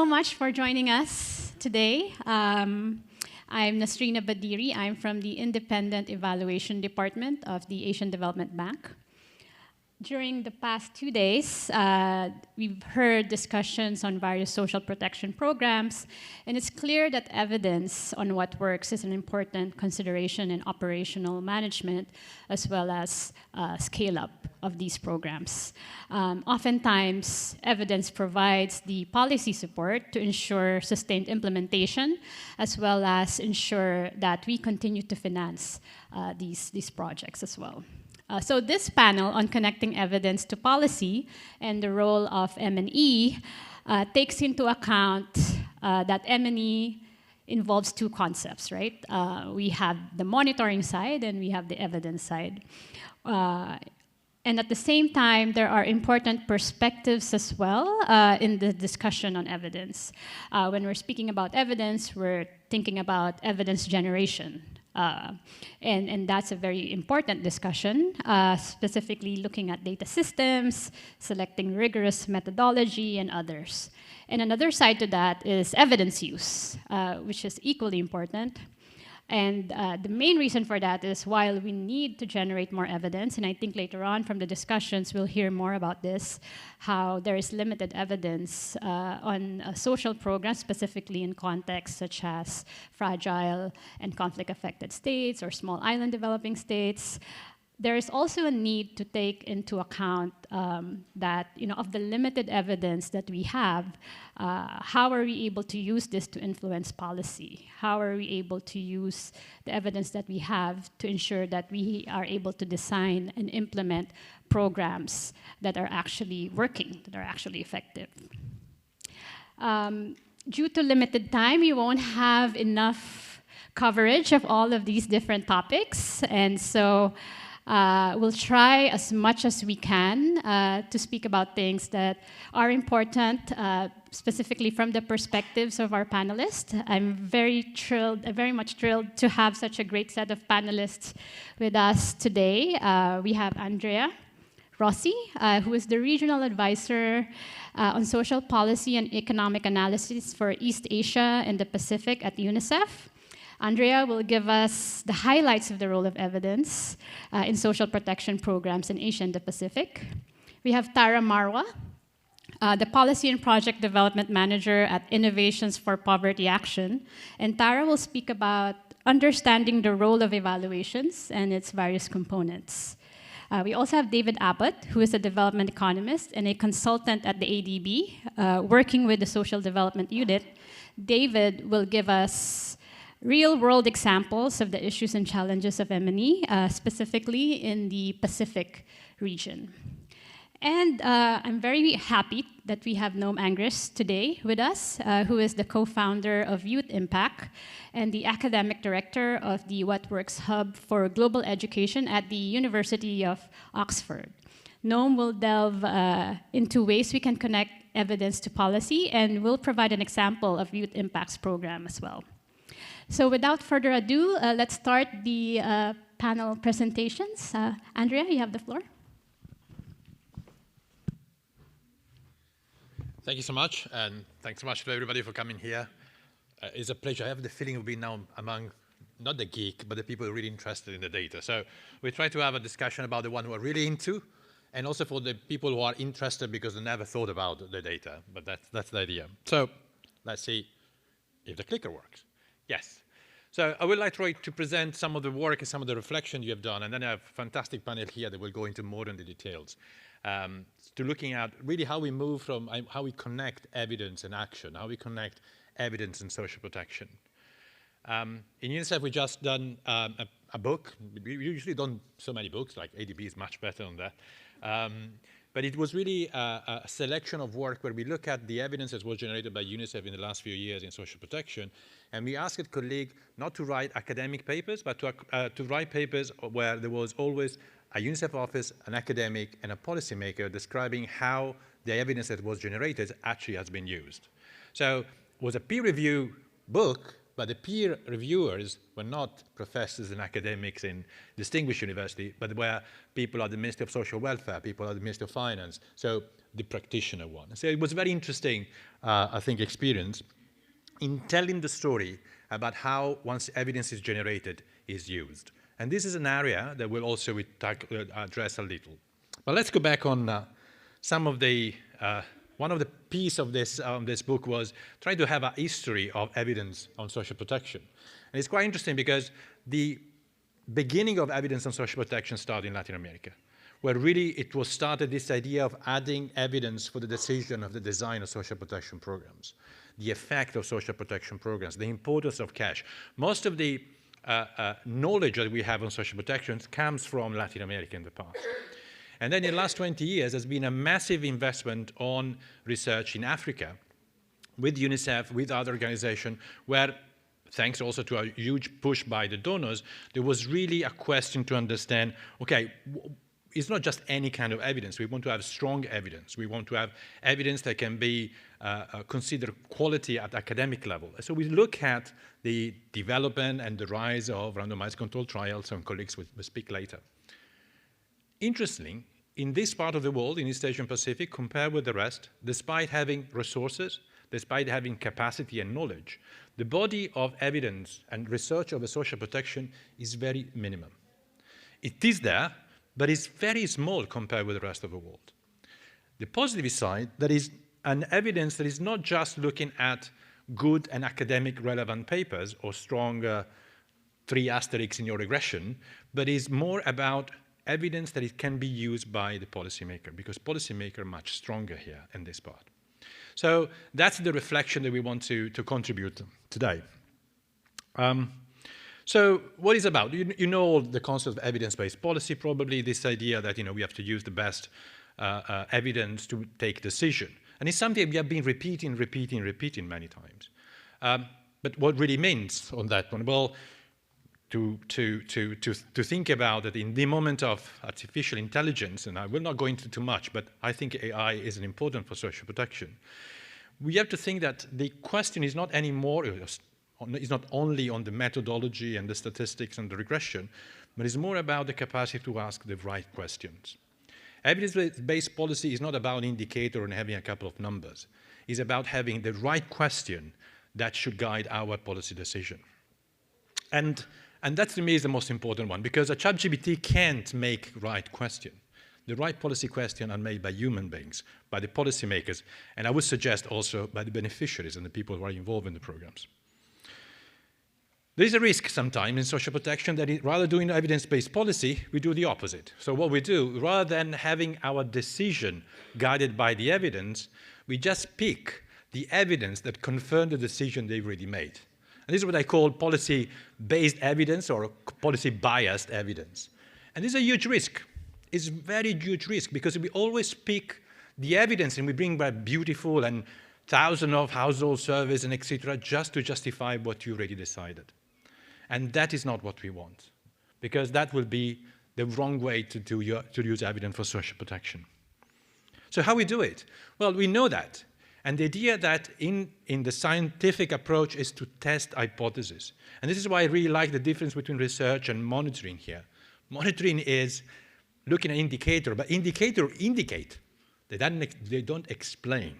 So much for joining us today. I'm Nasrina Badiri. I'm from the Independent Evaluation Department of the Asian Development Bank. During the past 2 days, we've heard discussions on various social protection programs, and it's clear that evidence on what works is an important consideration in operational management, as well as scale-up of these programs. Oftentimes, evidence provides the policy support to ensure sustained implementation, as well as ensure that we continue to finance these projects as well. So this panel on connecting evidence to policy and the role of M&E takes into account that M&E involves two concepts, right? We have the monitoring side and we have the evidence side. And at the same time, there are important perspectives as well in the discussion on evidence. When we're speaking about evidence, we're thinking about evidence generation. And that's a very important discussion, specifically looking at data systems, selecting rigorous methodology, and others. And another side to that is evidence use, which is equally important. And the main reason for that is while we need to generate more evidence, and I think later on from the discussions we'll hear more about this, how there is limited evidence on social programs, specifically in contexts such as fragile and conflict-affected states or small island developing states. There is also a need to take into account that, of the limited evidence that we have, how are we able to use this to influence policy? How are we able to use the evidence that we have to ensure that we are able to design and implement programs that are actually working, that are actually effective? Due to limited time, we won't have enough coverage of all of these different topics, and so we'll try as much as we can to speak about things that are important, specifically from the perspectives of our panelists. I'm very much thrilled to have such a great set of panelists with us today. We have Andrea Rossi, who is the Regional Advisor on Social Policy and Economic Analysis for East Asia and the Pacific at UNICEF. Andrea will give us the highlights of the role of evidence in social protection programs in Asia and the Pacific. We have Tara Marwa, the Policy and Project Development Manager at Innovations for Poverty Action. And Tara will speak about understanding the role of evaluations and its various components. We also have David Abbott, who is a development economist and a consultant at the ADB, working with the Social Development Unit. David will give us real-world examples of the issues and challenges of M&E, specifically in the Pacific region. And I'm very happy that we have Noam Angris today with us, who is the co-founder of Youth Impact and the academic director of the What Works Hub for Global Education at the University of Oxford. Noam will delve into ways we can connect evidence to policy, and will provide an example of Youth Impact's program as well. So without further ado, let's start the panel presentations. Andrea, you have the floor. Thank you so much, and thanks so much to everybody for coming here. It's a pleasure. I have the feeling of being now among, not the geek, but the people who are really interested in the data. So we try to have a discussion about the one who are really into, and also for the people who are interested because they never thought about the data, but that's the idea. So let's see if the clicker works. Yes. So I would like to present some of the work and some of the reflection you have done, and then I have a fantastic panel here that will go into more in the details, to looking at really how we move from, how we connect evidence and action, how we connect evidence and social protection. In UNICEF, we just done a book. We usually don't so many books, like ADB is much better on that. But it was really a selection of work where we look at the evidence that was generated by UNICEF in the last few years in social protection. And we asked colleagues not to write academic papers, but to write papers where there was always a UNICEF office, an academic, and a policymaker describing how the evidence that was generated actually has been used. So it was a peer review book, but the peer reviewers were not professors and academics in distinguished university, but were people at the Ministry of Social Welfare, people at the Ministry of Finance. So the practitioner one. So it was very interesting, I think, experience in telling the story about how, once evidence is generated, is used. And this is an area that we'll also address a little. But let's go back on some of the, one of the pieces of this book was trying to have a history of evidence on social protection. And it's quite interesting because the beginning of evidence on social protection started in Latin America, where really it was started this idea of adding evidence for the decision of the design of social protection programs, the effect of social protection programs, the importance of cash. Most of the knowledge that we have on social protection comes from Latin America in the past. And then in the last 20 years, there's been a massive investment on research in Africa with UNICEF, with other organizations, where, thanks also to a huge push by the donors, there was really a question to understand, okay, it's not just any kind of evidence. We want to have strong evidence. We want to have evidence that can be considered quality at academic level. So we look at the development and the rise of randomized controlled trials. Some colleagues will speak later. Interestingly, in this part of the world, in East Asian Pacific, compared with the rest, despite having resources, despite having capacity and knowledge, the body of evidence and research over social protection is very minimum. It is there, but it's very small compared with the rest of the world. The positive side, there is an evidence that is not just looking at good and academic relevant papers or strong 3 asterisks in your regression, but is more about evidence that it can be used by the policymaker, because policymakers are much stronger here in this part. So that's the reflection that we want to contribute today. So what is about? You know all the concept of evidence-based policy, probably this idea that we have to use the best evidence to take decision. And it's something we have been repeating many times. But what really means on that one? Well, to think about that in the moment of artificial intelligence, and I will not go into too much, but I think AI is important for social protection. We have to think that the question is not anymore, it's not only on the methodology and the statistics and the regression, but it's more about the capacity to ask the right questions. Evidence-based policy is not about indicator and having a couple of numbers. It's about having the right question that should guide our policy decision. And that to me is the most important one, because a ChatGPT can't make right question. The right policy questions are made by human beings, by the policymakers, and I would suggest also by the beneficiaries and the people who are involved in the programs. There is a risk sometimes in social protection that rather than doing evidence-based policy, we do the opposite. So what we do, rather than having our decision guided by the evidence, we just pick the evidence that confirms the decision they've already made. And this is what I call policy-based evidence or policy-biased evidence. And this is a huge risk. It's a very huge risk because we always pick the evidence and we bring back beautiful and thousands of household surveys and etc. just to justify what you already decided. And that is not what we want, because that will be the wrong way to use evidence for social protection. So how we do it? Well, we know that. And the idea that in the scientific approach is to test hypotheses. And this is why I really like the difference between research and monitoring here. Monitoring is looking at indicator, but indicators indicate. They don't explain.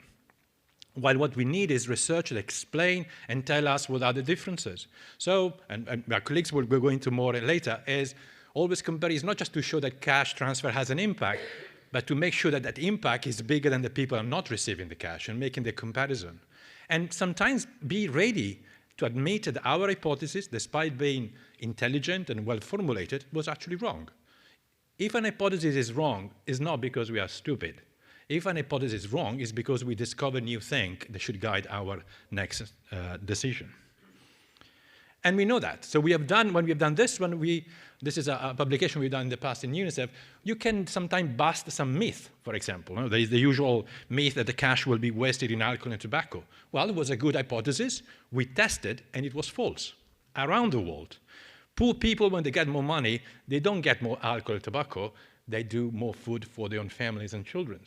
While what we need is research that explain and tell us what are the differences. So, and our colleagues will go into more later, is always compare, is not just to show that cash transfer has an impact, but to make sure that that impact is bigger than the people are not receiving the cash and making the comparison. And sometimes be ready to admit that our hypothesis, despite being intelligent and well formulated, was actually wrong. If an hypothesis is wrong, it's not because we are stupid. If an hypothesis is wrong, it's because we discover new things that should guide our next decision. And we know that. So we have done, when we have done this, this is a publication we've done in the past in UNICEF, you can sometimes bust some myth, for example. There is the usual myth that the cash will be wasted in alcohol and tobacco. Well, it was a good hypothesis. We tested, and it was false around the world. Poor people, when they get more money, they don't get more alcohol and tobacco. They do more food for their own families and children.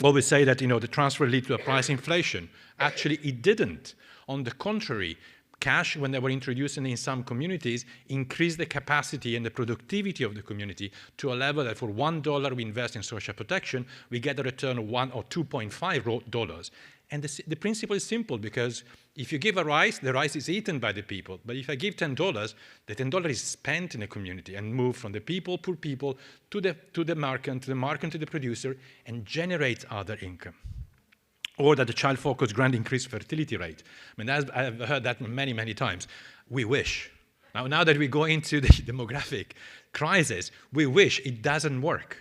Well, we say that the transfer lead to a price inflation. Actually, it didn't. On the contrary, cash, when they were introduced in some communities, increased the capacity and the productivity of the community to a level that for $1 we invest in social protection, we get a return of $1 or $2.5. And the principle is simple, because if you give a rice, the rice is eaten by the people. But if I give $10, the $10 is spent in the community and moved from the people, poor people, to the market, to the producer, and generates other income. Or that the child-focused grant increased fertility rate. I mean, I've heard that many, many times. We wish. Now that we go into the demographic crisis, we wish. It doesn't work.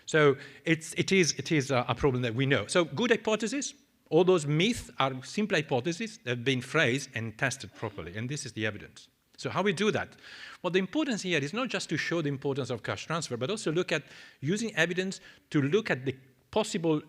So it is a problem that we know. So good hypothesis. All those myths are simple hypotheses that have been phrased and tested properly, and this is the evidence. So how we do that? Well, the importance here is not just to show the importance of cash transfer, but also look at using evidence to look at the possible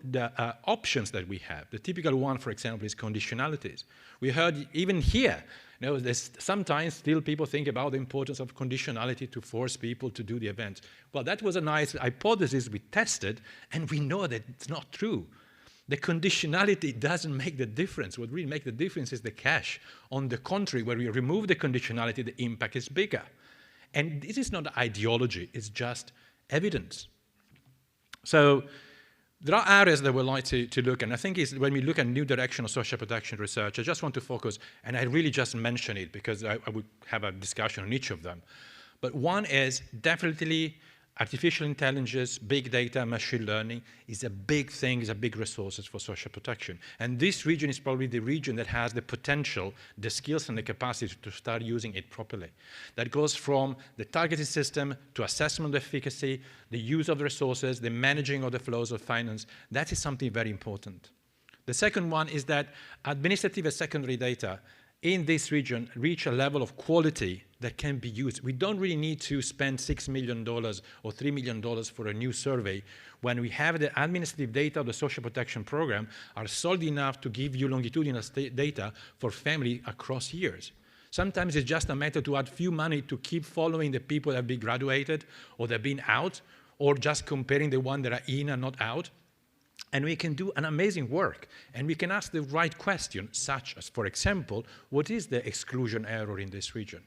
options that we have. The typical one, for example, is conditionalities. We heard even here, there's sometimes still people think about the importance of conditionality to force people to do the event. Well, that was a nice hypothesis we tested, and we know that it's not true. The conditionality doesn't make the difference. What really makes the difference is the cash. On the contrary, where we remove the conditionality, the impact is bigger. And this is not ideology, it's just evidence. So there are areas that we'd like to look at. I think is when we look at new direction of social protection research, I just want to focus, and I really just mention it because I would have a discussion on each of them. But one is definitely artificial intelligence, big data, machine learning is a big thing, is a big resources for social protection. And this region is probably the region that has the potential, the skills and the capacity to start using it properly. That goes from the targeted system to assessment of efficacy, the use of the resources, the managing of the flows of finance. That is something very important. The second one is that administrative and secondary data in this region reach a level of quality that can be used. We don't really need to spend $6 million or $3 million for a new survey when we have the administrative data of the social protection program are solid enough to give you longitudinal data for family across years. Sometimes it's just a matter to add few money to keep following the people that have been graduated or that have been out, or just comparing the one that are in and not out. And we can do an amazing work, and we can ask the right question, such as, for example, what is the exclusion error in this region?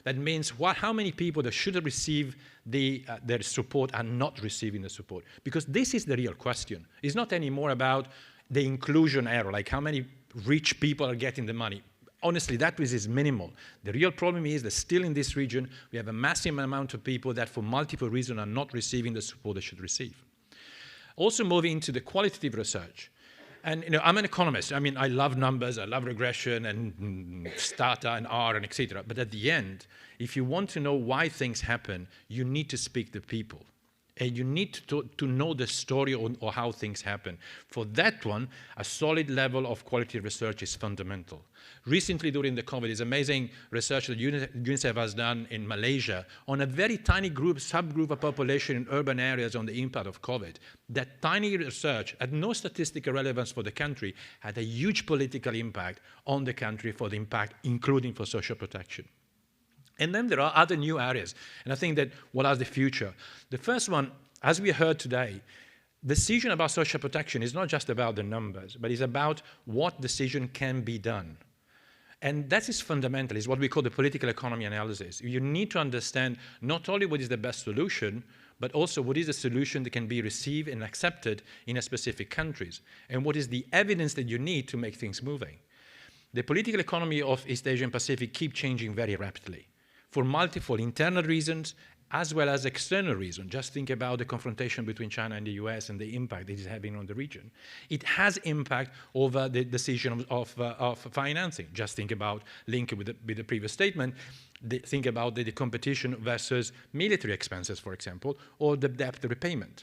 That means how many people that should receive their support are not receiving the support? Because this is the real question. It's not anymore about the inclusion error, like how many rich people are getting the money. Honestly, that is minimal. The real problem is that still in this region, we have a massive amount of people that for multiple reasons are not receiving the support they should receive. Also moving into the qualitative research. And I'm an economist. I mean, I love numbers, I love regression and data and R and etc. But at the end, if you want to know why things happen, you need to speak to people. And you need to know the story or how things happen. For that one, a solid level of quality research is fundamental. Recently, during the COVID, there's amazing research that UNICEF has done in Malaysia on a very tiny subgroup of population in urban areas on the impact of COVID. That tiny research had no statistical relevance for the country, had a huge political impact on the country for the impact, including for social protection. And then there are other new areas, and I think that what are the future? The first one, as we heard today, decision about social protection is not just about the numbers, but it's about what decision can be done. And that is fundamental, is what we call the political economy analysis. You need to understand not only what is the best solution, but also what is the solution that can be received and accepted in a specific countries, and what is the evidence that you need to make things moving. The political economy of East Asia and Pacific keep changing very rapidly, for multiple internal reasons as well as external reasons. Just think about the confrontation between China and the US and the impact it is having on the region. It has impact over the decision of financing. Just think about, linked with the previous statement, think about the competition versus military expenses, for example, or the debt repayment.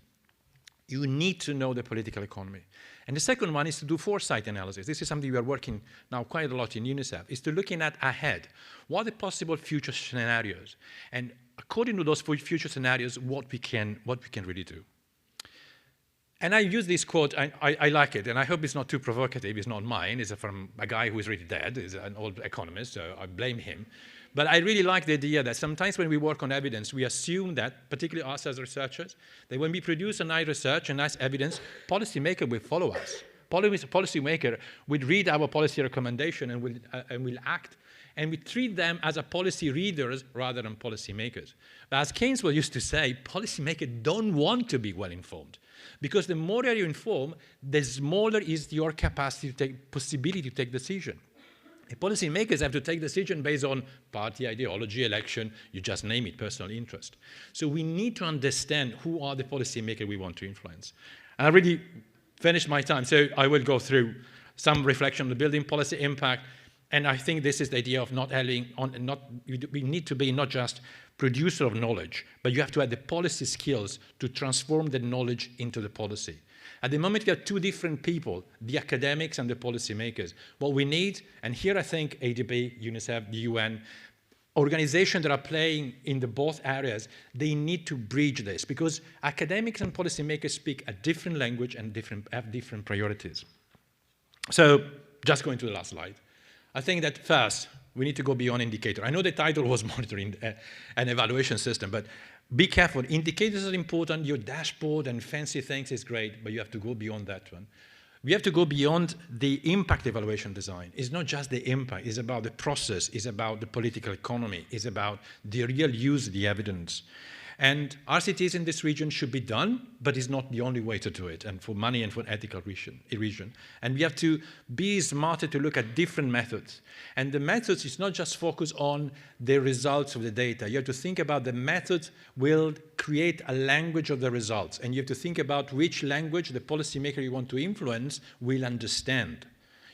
You need to know the political economy. And the second one is to do foresight analysis. This is something we are working now quite a lot in UNICEF, is to looking at ahead. What are the possible future scenarios? And according to those future scenarios, what we can really do. And I use this quote, I like it, and I hope it's not too provocative, it's not mine, it's from a guy who is really dead, he's an old economist, so I blame him. But I really like the idea that sometimes when we work on evidence, we assume that, particularly us as researchers, that when we produce a nice research and nice evidence, policymakers will follow us. Policymaker will read our policy recommendation and will act. and we treat them as a policy readers rather than policy makers. But as Keynes used to say, policymakers don't want to be well informed, because the more you inform, the smaller is your capacity to take, possibility to take decision. Policymakers have to take decision based on party ideology, election, you just name it, personal interest. So we need to understand who are the policymakers we want to influence. And I really finished my time, so I will go through some reflection on the building policy impact. And I think this is the idea of we need to be not just producer of knowledge, but you have to have the policy skills to transform the knowledge into the policy. At the moment, you have two different people, the academics and the policymakers. What we need, and here I think ADB, UNICEF, the UN, organizations that are playing in the both areas, they need to bridge this, because academics and policymakers speak a different language and have different priorities. So just going to the last slide. I think that first, we need to go beyond indicator. I know the title was monitoring an evaluation system, but be careful. Indicators are important. Your dashboard and fancy things is great, but you have to go beyond that one. We have to go beyond the impact evaluation design. It's not just the impact. It's about the process. It's about the political economy. It's about the real use of the evidence. And RCTs in this region should be done, but it's not the only way to do it, and for money and for ethical reason. And we have to be smarter to look at different methods. And the methods is not just focus on the results of the data. You have to think about the methods will create a language of the results. And you have to think about which language the policymaker you want to influence will understand.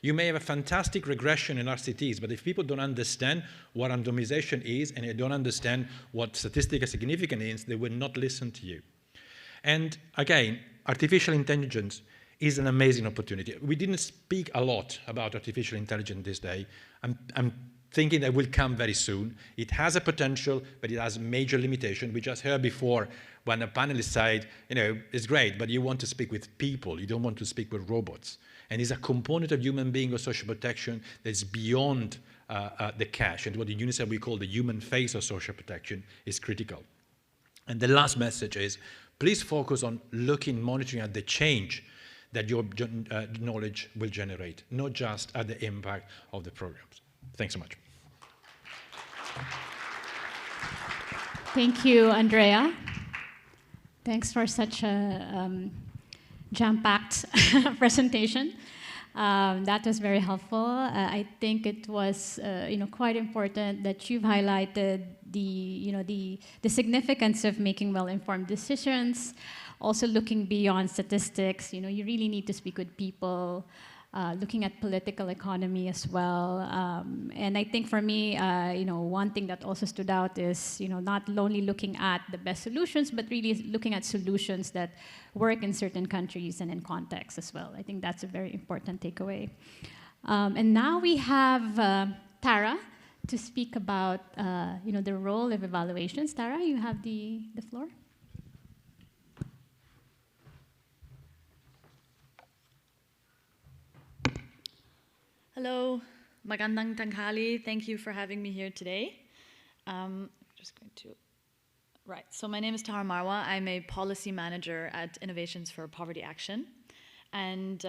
You may have a fantastic regression in RCTs, but if people don't understand what randomization is and they don't understand what statistical significance is, they will not listen to you. And again, artificial intelligence is an amazing opportunity. We didn't speak a lot about artificial intelligence this day. I'm thinking that will come very soon. It has a potential, but it has major limitation. We just heard before when a panelist said, it's great, but you want to speak with people. You don't want to speak with robots. And it's a component of human being or social protection that's beyond the cash. And what in UNICEF we call the human face of social protection is critical. And the last message is, please focus on monitoring at the change that your knowledge will generate, not just at the impact of the programs. Thanks so much. Thank you, Andrea. Thanks for such a jam-packed presentation. That was very helpful. I think it was, quite important that you've highlighted the significance of making well-informed decisions. Also, looking beyond statistics. You really need to speak with people. Looking at political economy as well. And I think for me, one thing that also stood out is, not only looking at the best solutions, but really looking at solutions that work in certain countries and in context as well. I think that's a very important takeaway. And now we have Tara to speak about, the role of evaluations. Tara, you have the floor. Hello, magandang tanghali. Thank you for having me here today. Right, so my name is Tara Marwa. I'm a policy manager at Innovations for Poverty Action. And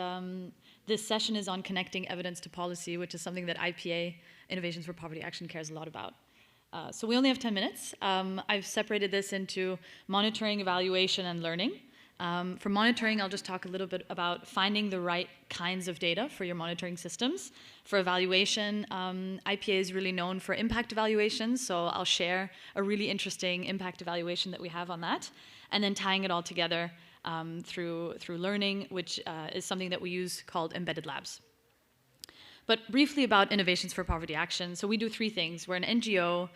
this session is on connecting evidence to policy, which is something that IPA, Innovations for Poverty Action, cares a lot about. So we only have 10 minutes. I've separated this into monitoring, evaluation, and learning. For monitoring, I'll just talk a little bit about finding the right kinds of data for your monitoring systems. For evaluation, IPA is really known for impact evaluations, so I'll share a really interesting impact evaluation that we have on that, and then tying it all together through learning, which is something that we use called embedded labs. But briefly about Innovations for Poverty Action. So we do three things. We're an NGO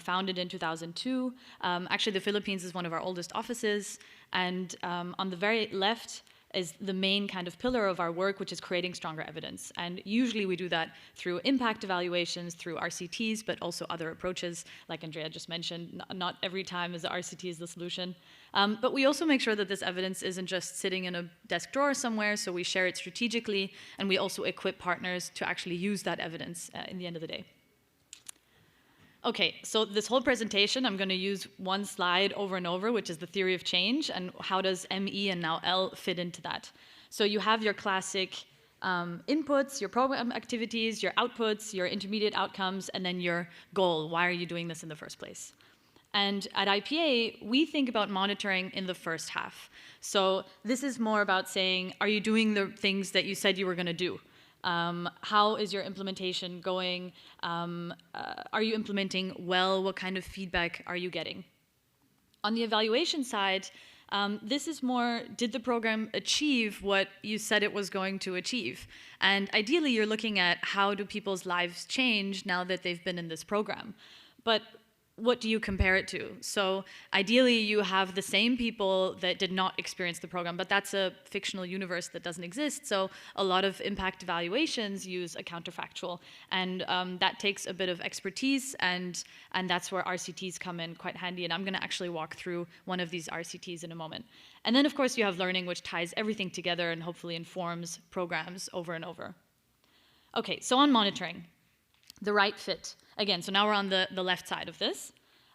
founded in 2002. Actually, the Philippines is one of our oldest offices. And on the very left is the main kind of pillar of our work, which is creating stronger evidence. And usually we do that through impact evaluations, through RCTs, but also other approaches, like Andrea just mentioned. Not every time is the RCT is the solution. But we also make sure that this evidence isn't just sitting in a desk drawer somewhere, so we share it strategically, and we also equip partners to actually use that evidence in the end of the day. Okay, so this whole presentation, I'm going to use one slide over and over, which is the theory of change, and how does ME and now L fit into that. So you have your classic inputs, your program activities, your outputs, your intermediate outcomes, and then your goal. Why are you doing this in the first place? And at IPA, we think about monitoring in the first half. So this is more about saying, are you doing the things that you said you were going to do? How is your implementation going? Are you implementing well? What kind of feedback are you getting? On the evaluation side, this is more, did the program achieve what you said it was going to achieve? And ideally, you're looking at how do people's lives change now that they've been in this program. But what do you compare it to? So ideally, you have the same people that did not experience the program, but that's a fictional universe that doesn't exist. So a lot of impact evaluations use a counterfactual, and that takes a bit of expertise, and that's where RCTs come in quite handy. And I'm going to actually walk through one of these RCTs in a moment. And then, of course, you have learning, which ties everything together and hopefully informs programs over and over. Okay, so on monitoring, the right fit. Again, so now we're on the left side of this.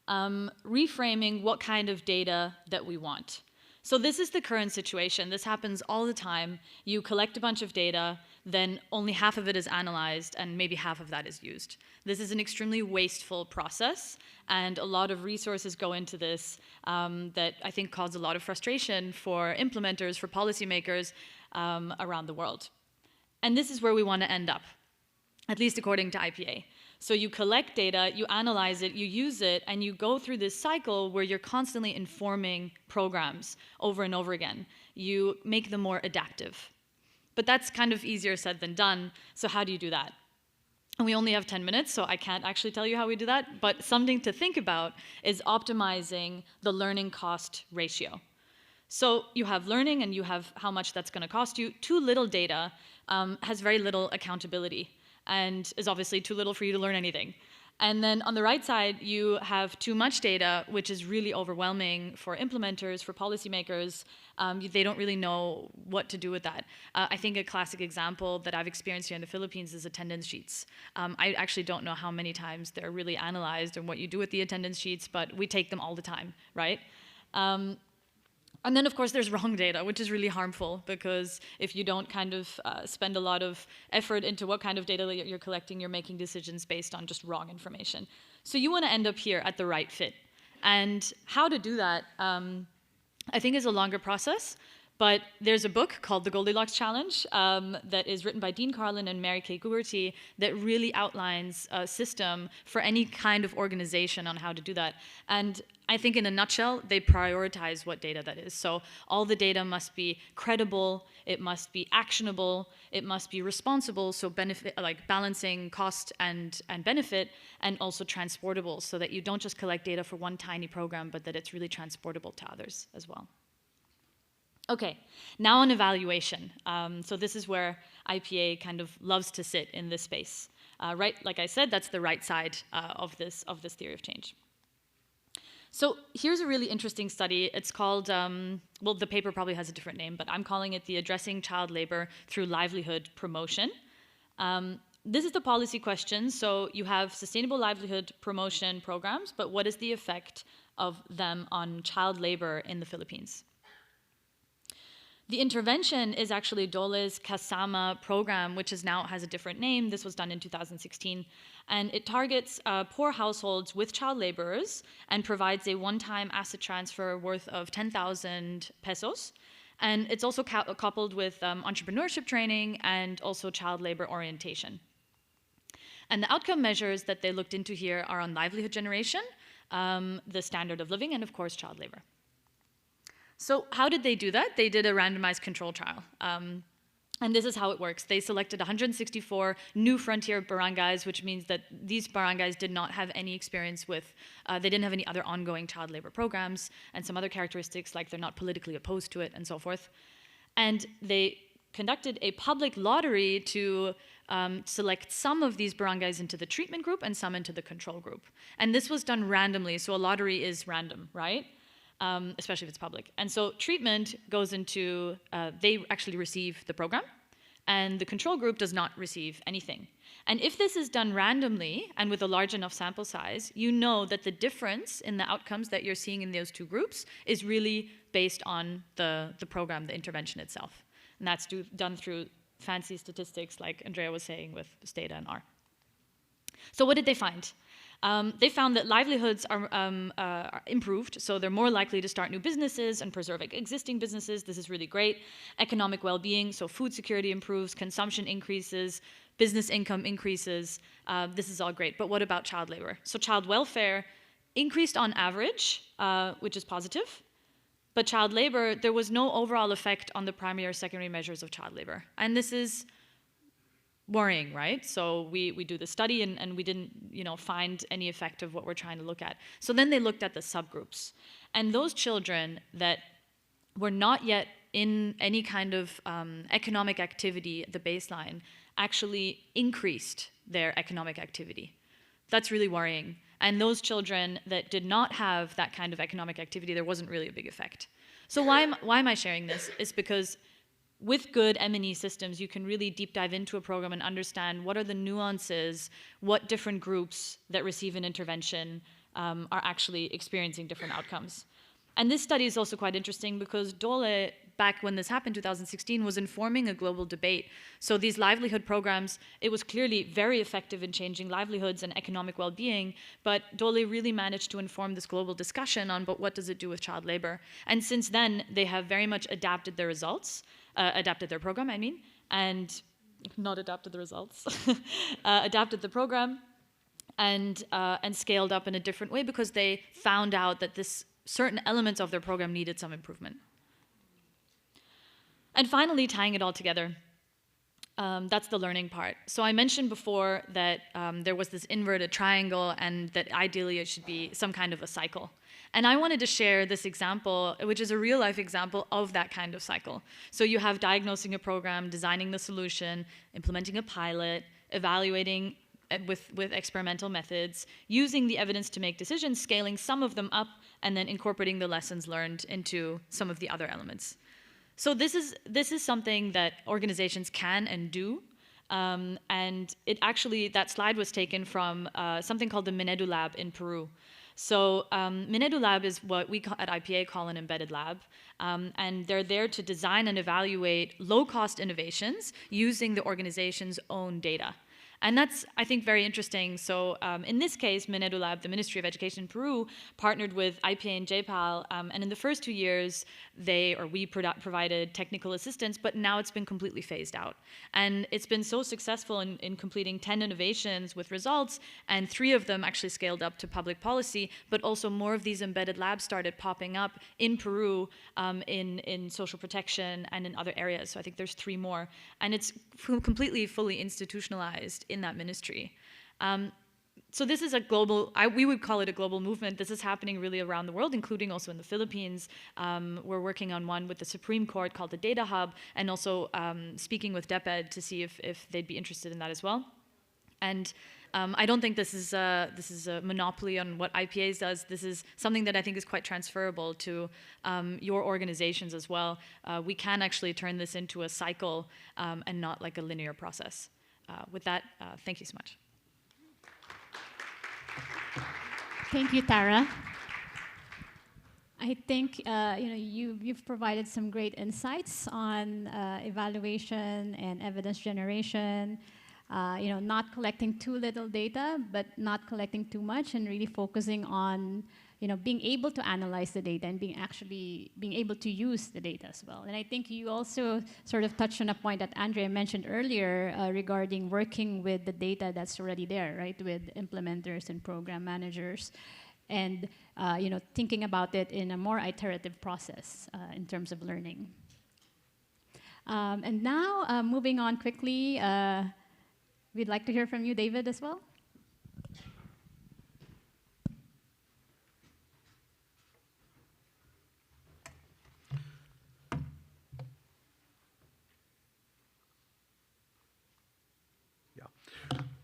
Reframing what kind of data that we want. So this is the current situation. This happens all the time. You collect a bunch of data, then only half of it is analyzed, and maybe half of that is used. This is an extremely wasteful process, and a lot of resources go into this that I think cause a lot of frustration for implementers, for policymakers around the world. And this is where we want to end up, at least according to IPA. So you collect data, you analyze it, you use it, and you go through this cycle where you're constantly informing programs over and over again. You make them more adaptive. But that's kind of easier said than done, so how do you do that? And we only have 10 minutes, so I can't actually tell you how we do that, but something to think about is optimizing the learning cost ratio. So you have learning and you have how much that's going to cost you. Too little data has very little accountability, and is obviously too little for you to learn anything. And then on the right side, you have too much data, which is really overwhelming for implementers, for policymakers. They don't really know what to do with that. I think a classic example that I've experienced here in the Philippines is attendance sheets. I actually don't know how many times they're really analyzed and what you do with the attendance sheets, but we take them all the time, right? And then, of course, there's wrong data, which is really harmful, because if you don't kind of spend a lot of effort into what kind of data you're collecting, you're making decisions based on just wrong information. So you want to end up here at the right fit. And how to do that, I think, is a longer process. But there's a book called The Goldilocks Challenge that is written by Dean Carlin and Mary Kay Guerty that really outlines a system for any kind of organization on how to do that. And I think in a nutshell, they prioritize what data that is. So all the data must be credible, it must be actionable, it must be responsible, so benefit, like balancing cost and benefit, and also transportable, so that you don't just collect data for one tiny program, but that it's really transportable to others as well. Okay, now on evaluation. So this is where IPA kind of loves to sit in this space. Right, like I said, that's the right side of this theory of change. So here's a really interesting study. It's called, well, the paper probably has a different name, but I'm calling it the Addressing Child Labor Through Livelihood Promotion. This is the policy question. So you have sustainable livelihood promotion programs, but what is the effect of them on child labor in the Philippines? The intervention is actually Dole's Kasama program, which now has a different name. This was done in 2016. And it targets poor households with child laborers and provides a one-time asset transfer worth of 10,000 pesos. And it's also coupled with entrepreneurship training and also child labor orientation. And the outcome measures that they looked into here are on livelihood generation, the standard of living, and of course, child labor. So how did they do that? They did a randomized control trial. And this is how it works. They selected 164 new frontier barangays, which means that these barangays did not have any experience with, they didn't have any other ongoing child labor programs, and some other characteristics like they're not politically opposed to it and so forth. And they conducted a public lottery to select some of these barangays into the treatment group and some into the control group. And this was done randomly, so a lottery is random, right? Especially if it's public. And so treatment goes into, they actually receive the program, and the control group does not receive anything. And if this is done randomly and with a large enough sample size, you know that the difference in the outcomes that you're seeing in those two groups is really based on the program, the intervention itself. And that's done through fancy statistics like Andrea was saying with Stata and R. So what did they find? They found that livelihoods are improved, so they're more likely to start new businesses and preserve existing businesses. This is really great. Economic well-being, so food security improves, consumption increases, business income increases. This is all great. But what about child labor? So child welfare increased on average, which is positive. But child labor, there was no overall effect on the primary or secondary measures of child labor. And this is worrying, right? So we do the study and we didn't, find any effect of what we're trying to look at. So then they looked at the subgroups. And those children that were not yet in any kind of economic activity at the baseline actually increased their economic activity. That's really worrying. And those children that did not have that kind of economic activity, there wasn't really a big effect. So why am I sharing this? It's because with good M&E systems, you can really deep dive into a program and understand what are the nuances, what different groups that receive an intervention are actually experiencing different outcomes. And this study is also quite interesting because Dole, back when this happened, 2016, was informing a global debate. So these livelihood programs, it was clearly very effective in changing livelihoods and economic well-being, but Dole really managed to inform this global discussion on, but what does it do with child labor? And since then, they have very much adapted their results, adapted their program, and not adapted the results, adapted the program and scaled up in a different way because they found out that certain elements of their program needed some improvement. And finally, tying it all together, that's the learning part. So I mentioned before that there was this inverted triangle and that ideally it should be some kind of a cycle. And I wanted to share this example, which is a real-life example of that kind of cycle. So you have diagnosing a program, designing the solution, implementing a pilot, evaluating with experimental methods, using the evidence to make decisions, scaling some of them up, and then incorporating the lessons learned into some of the other elements. So this is something that organizations can and do. And that slide was taken from something called the Minedu Lab in Peru. So Minedu Lab is what we at IPA call an embedded lab. And they're there to design and evaluate low-cost innovations using the organization's own data. And that's, I think, very interesting. So in this case, Minedu Lab, the Ministry of Education in Peru, partnered with IPA and JPAL. And in the first 2 years, we provided technical assistance, but now it's been completely phased out. And it's been so successful in completing 10 innovations with results, and 3 of them actually scaled up to public policy, but also more of these embedded labs started popping up in Peru, in social protection and in other areas. So I think there's 3 more. And it's completely, fully institutionalized in that ministry. So this is a global, we would call it a global movement. This is happening really around the world, including also in the Philippines. We're working on one with the Supreme Court called the Data Hub, and also speaking with DepEd to see if they'd be interested in that as well. And I don't think this is a monopoly on what IPA does. This is something that I think is quite transferable to your organizations as well. We can actually turn this into a cycle and not like a linear process. With that, thank you so much. Thank you, Tara. I think you've provided some great insights on evaluation and evidence generation. Not collecting too little data, but not collecting too much, and really focusing on being able to analyze the data and being able to use the data as well. And I think you also sort of touched on a point that Andrea mentioned earlier regarding working with the data that's already there, right, with implementers and program managers, and thinking about it in a more iterative process in terms of learning. And now, moving on quickly, we'd like to hear from you, David, as well.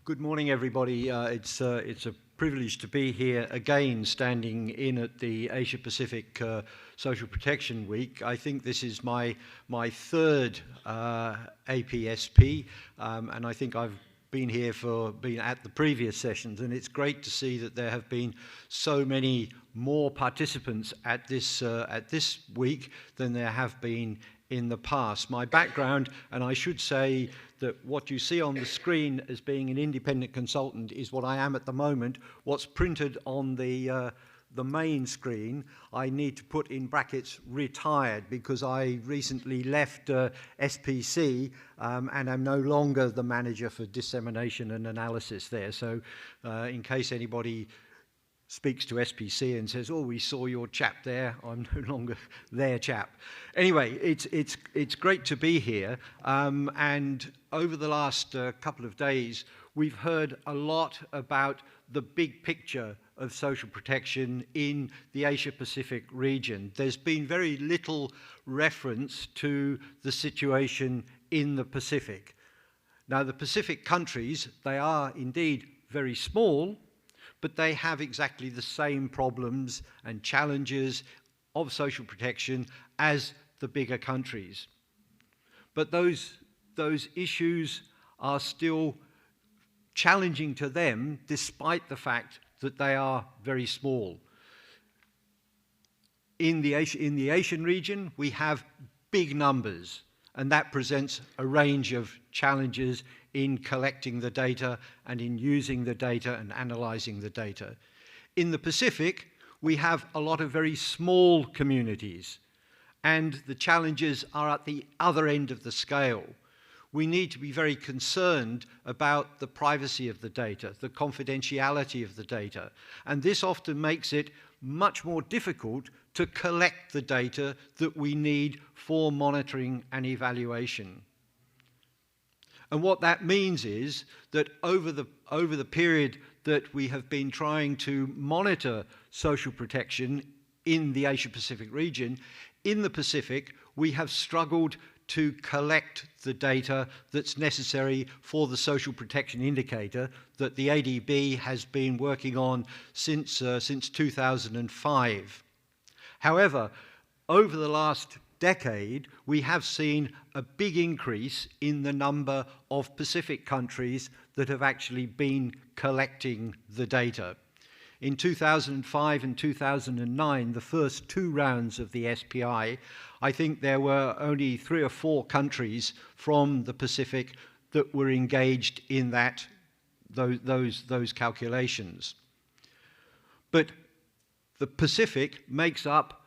Good morning, everybody. It's a privilege to be here again, standing in at the Asia Pacific Social Protection Week. I think this is my third APSP, and I think I've been here been at the previous sessions, and it's great to see that there have been so many more participants at this week than there have been in the past. My background, and I should say that what you see on the screen as being an independent consultant is what I am at the moment. What's printed on the main screen, I need to put in brackets retired, because I recently left SPC and I'm no longer the manager for dissemination and analysis there. So in case anybody speaks to SPC and says, oh, we saw your chap there, I'm no longer their chap. Anyway, it's great to be here, and over the last couple of days we've heard a lot about the big picture of social protection in the Asia-Pacific region. There's been very little reference to the situation in the Pacific. Now, the Pacific countries, they are indeed very small, but they have exactly the same problems and challenges of social protection as the bigger countries. But those issues are still challenging to them, despite the fact that they are very small. In the Asian region, we have big numbers, and that presents a range of challenges in collecting the data and in using the data and analyzing the data. In the Pacific, we have a lot of very small communities, and the challenges are at the other end of the scale. We need to be very concerned about the privacy of the data, the confidentiality of the data, and this often makes it much more difficult to collect the data that we need for monitoring and evaluation. And what that means is that over the period that we have been trying to monitor social protection in the Asia-Pacific region, in the Pacific, we have struggled to collect the data that's necessary for the social protection indicator that the ADB has been working on since 2005. However, over the last decade, we have seen a big increase in the number of Pacific countries that have actually been collecting the data. In 2005 and 2009, the first two rounds of the SPI, I think there were only 3 or 4 countries from the Pacific that were engaged in those calculations. But the Pacific makes up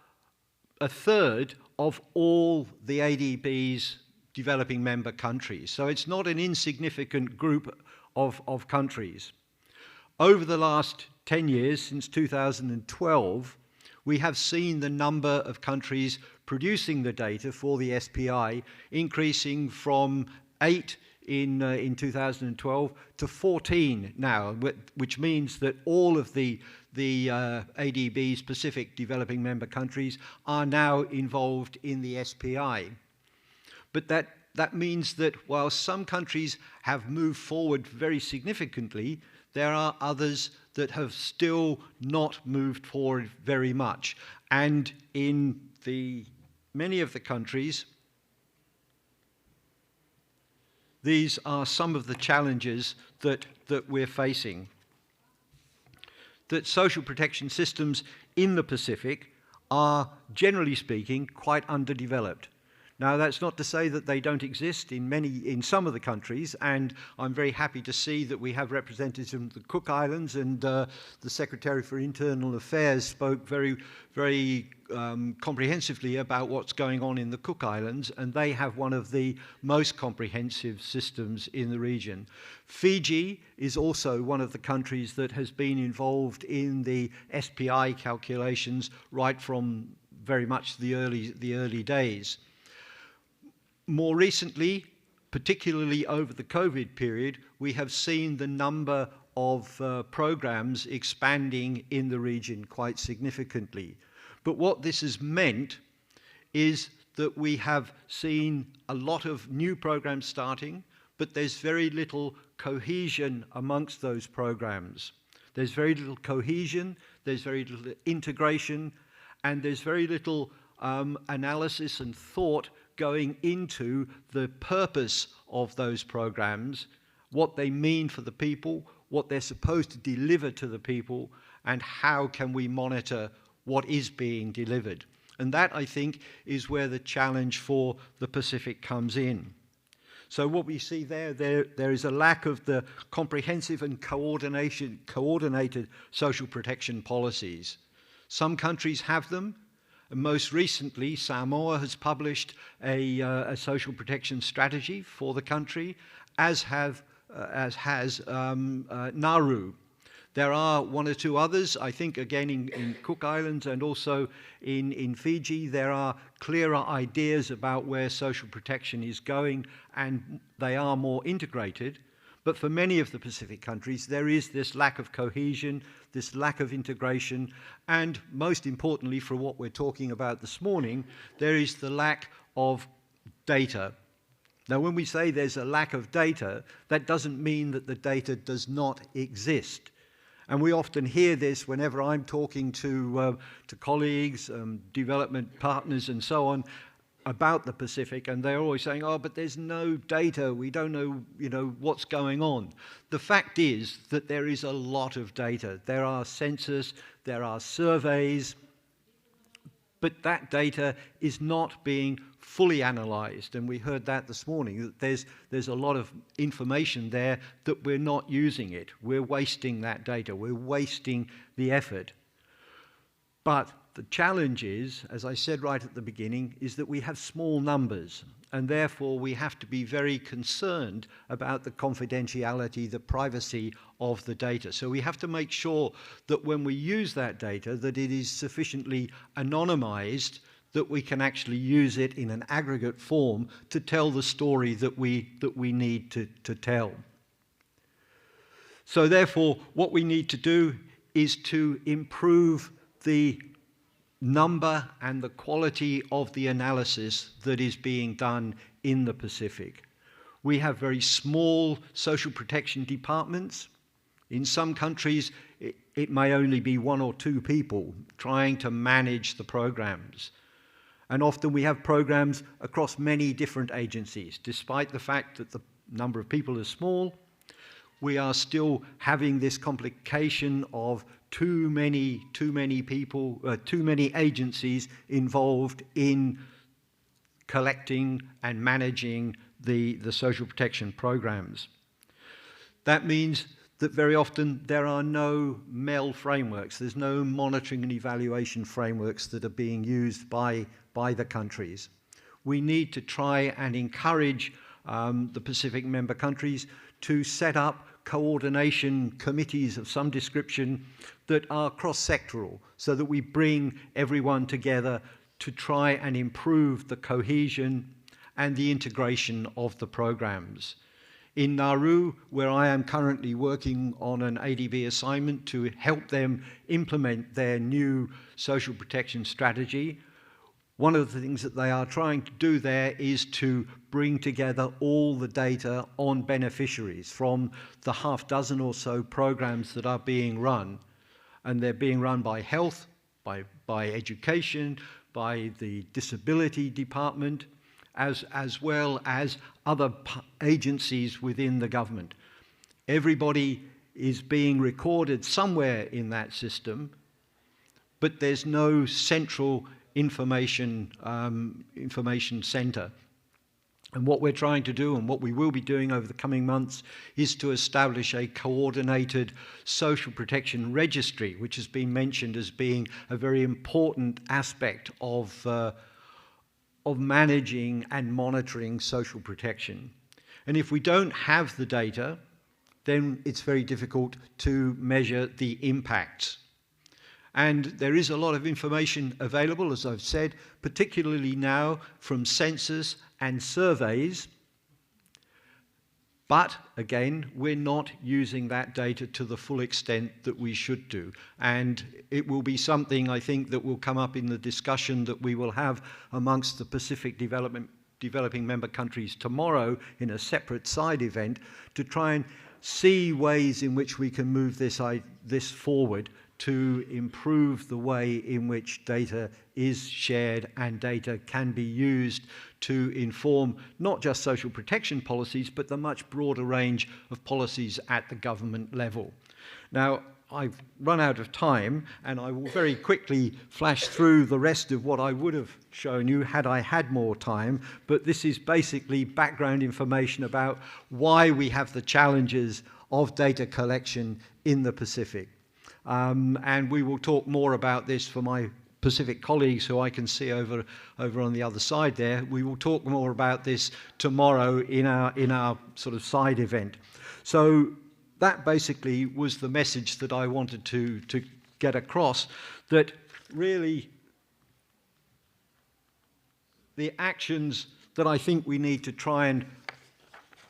a third of all the ADB's developing member countries. So it's not an insignificant group of countries. Over the last 10 years, since 2012, we have seen the number of countries producing the data for the SPI increasing from 8 in 2012 to 14 now, which means that all of the ADB's Pacific developing member countries are now involved in the SPI. But that means that while some countries have moved forward very significantly, there are others that have still not moved forward very much. And in many of the countries, these are some of the challenges that we're facing. That social protection systems in the Pacific are, generally speaking, quite underdeveloped. Now, that's not to say that they don't exist in some of the countries, and I'm very happy to see that we have representatives from the Cook Islands, and the Secretary for Internal Affairs spoke very, very comprehensively about what's going on in the Cook Islands, and they have one of the most comprehensive systems in the region. Fiji is also one of the countries that has been involved in the SPI calculations right from very much the early days. More recently, particularly over the COVID period, we have seen the number of programs expanding in the region quite significantly. But what this has meant is that we have seen a lot of new programs starting, but there's very little cohesion amongst those programs. There's very little cohesion, there's very little integration, and there's very little analysis and thought going into the purpose of those programs, what they mean for the people, what they're supposed to deliver to the people, and how can we monitor what is being delivered. And that, I think, is where the challenge for the Pacific comes in. So what we see there is a lack of the comprehensive and coordinated social protection policies. Some countries have them. And most recently, Samoa has published a social protection strategy for the country, as has Nauru. There are one or two others, I think, again, in Cook Islands and also in Fiji. There are clearer ideas about where social protection is going, and they are more integrated. But for many of the Pacific countries, there is this lack of cohesion, this lack of integration, and most importantly, for what we're talking about this morning, there is the lack of data. Now, when we say there's a lack of data, that doesn't mean that the data does not exist. And we often hear this whenever I'm talking to colleagues, development partners and so on about the Pacific, and they're always saying, oh, but there's no data, we don't know, what's going on. The fact is that there is a lot of data. There are census, there are surveys, but that data is not being fully analysed, and we heard that this morning, that there's a lot of information there that we're not using it. We're wasting that data. We're wasting the effort. But the challenge is, as I said right at the beginning, is that we have small numbers, and therefore we have to be very concerned about the confidentiality, the privacy of the data. So we have to make sure that when we use that data, that it is sufficiently anonymized, that we can actually use it in an aggregate form to tell the story that we need to tell. So therefore, what we need to do is to improve the number and the quality of the analysis that is being done in the Pacific. We have very small social protection departments. In some countries, it may only be one or two people trying to manage the programs. And often we have programs across many different agencies. Despite the fact that the number of people is small, we are still having this complication of too many people, too many agencies involved in collecting and managing the social protection programs. That means that very often there are no MEL frameworks. There's no monitoring and evaluation frameworks that are being used by the countries. We need to try and encourage the Pacific member countries to set up coordination committees of some description that are cross-sectoral, so that we bring everyone together to try and improve the cohesion and the integration of the programs. In Nauru, where I am currently working on an ADB assignment to help them implement their new social protection strategy, one of the things that they are trying to do there is to bring together all the data on beneficiaries from the half dozen or so programs that are being run. And they're being run by health, by education, by the disability department, as well as other agencies within the government. Everybody is being recorded somewhere in that system, but there's no central information center. And what we're trying to do, and what we will be doing over the coming months, is to establish a coordinated social protection registry, which has been mentioned as being a very important aspect of managing and monitoring social protection. And if we don't have the data, then it's very difficult to measure the impacts. And there is a lot of information available, as I've said, particularly now from census and surveys. But again, we're not using that data to the full extent that we should do. And it will be something, I think, that will come up in the discussion that we will have amongst the Pacific developing member countries tomorrow in a separate side event, to try and see ways in which we can move this forward to improve the way in which data is shared and data can be used to inform not just social protection policies, but the much broader range of policies at the government level. Now, I've run out of time, and I will very quickly flash through the rest of what I would have shown you had I had more time, but this is basically background information about why we have the challenges of data collection in the Pacific. And we will talk more about this for my Pacific colleagues who I can see over on the other side there. We will talk more about this tomorrow in our sort of side event. So that basically was the message that I wanted to get across, that really the actions that I think we need to try and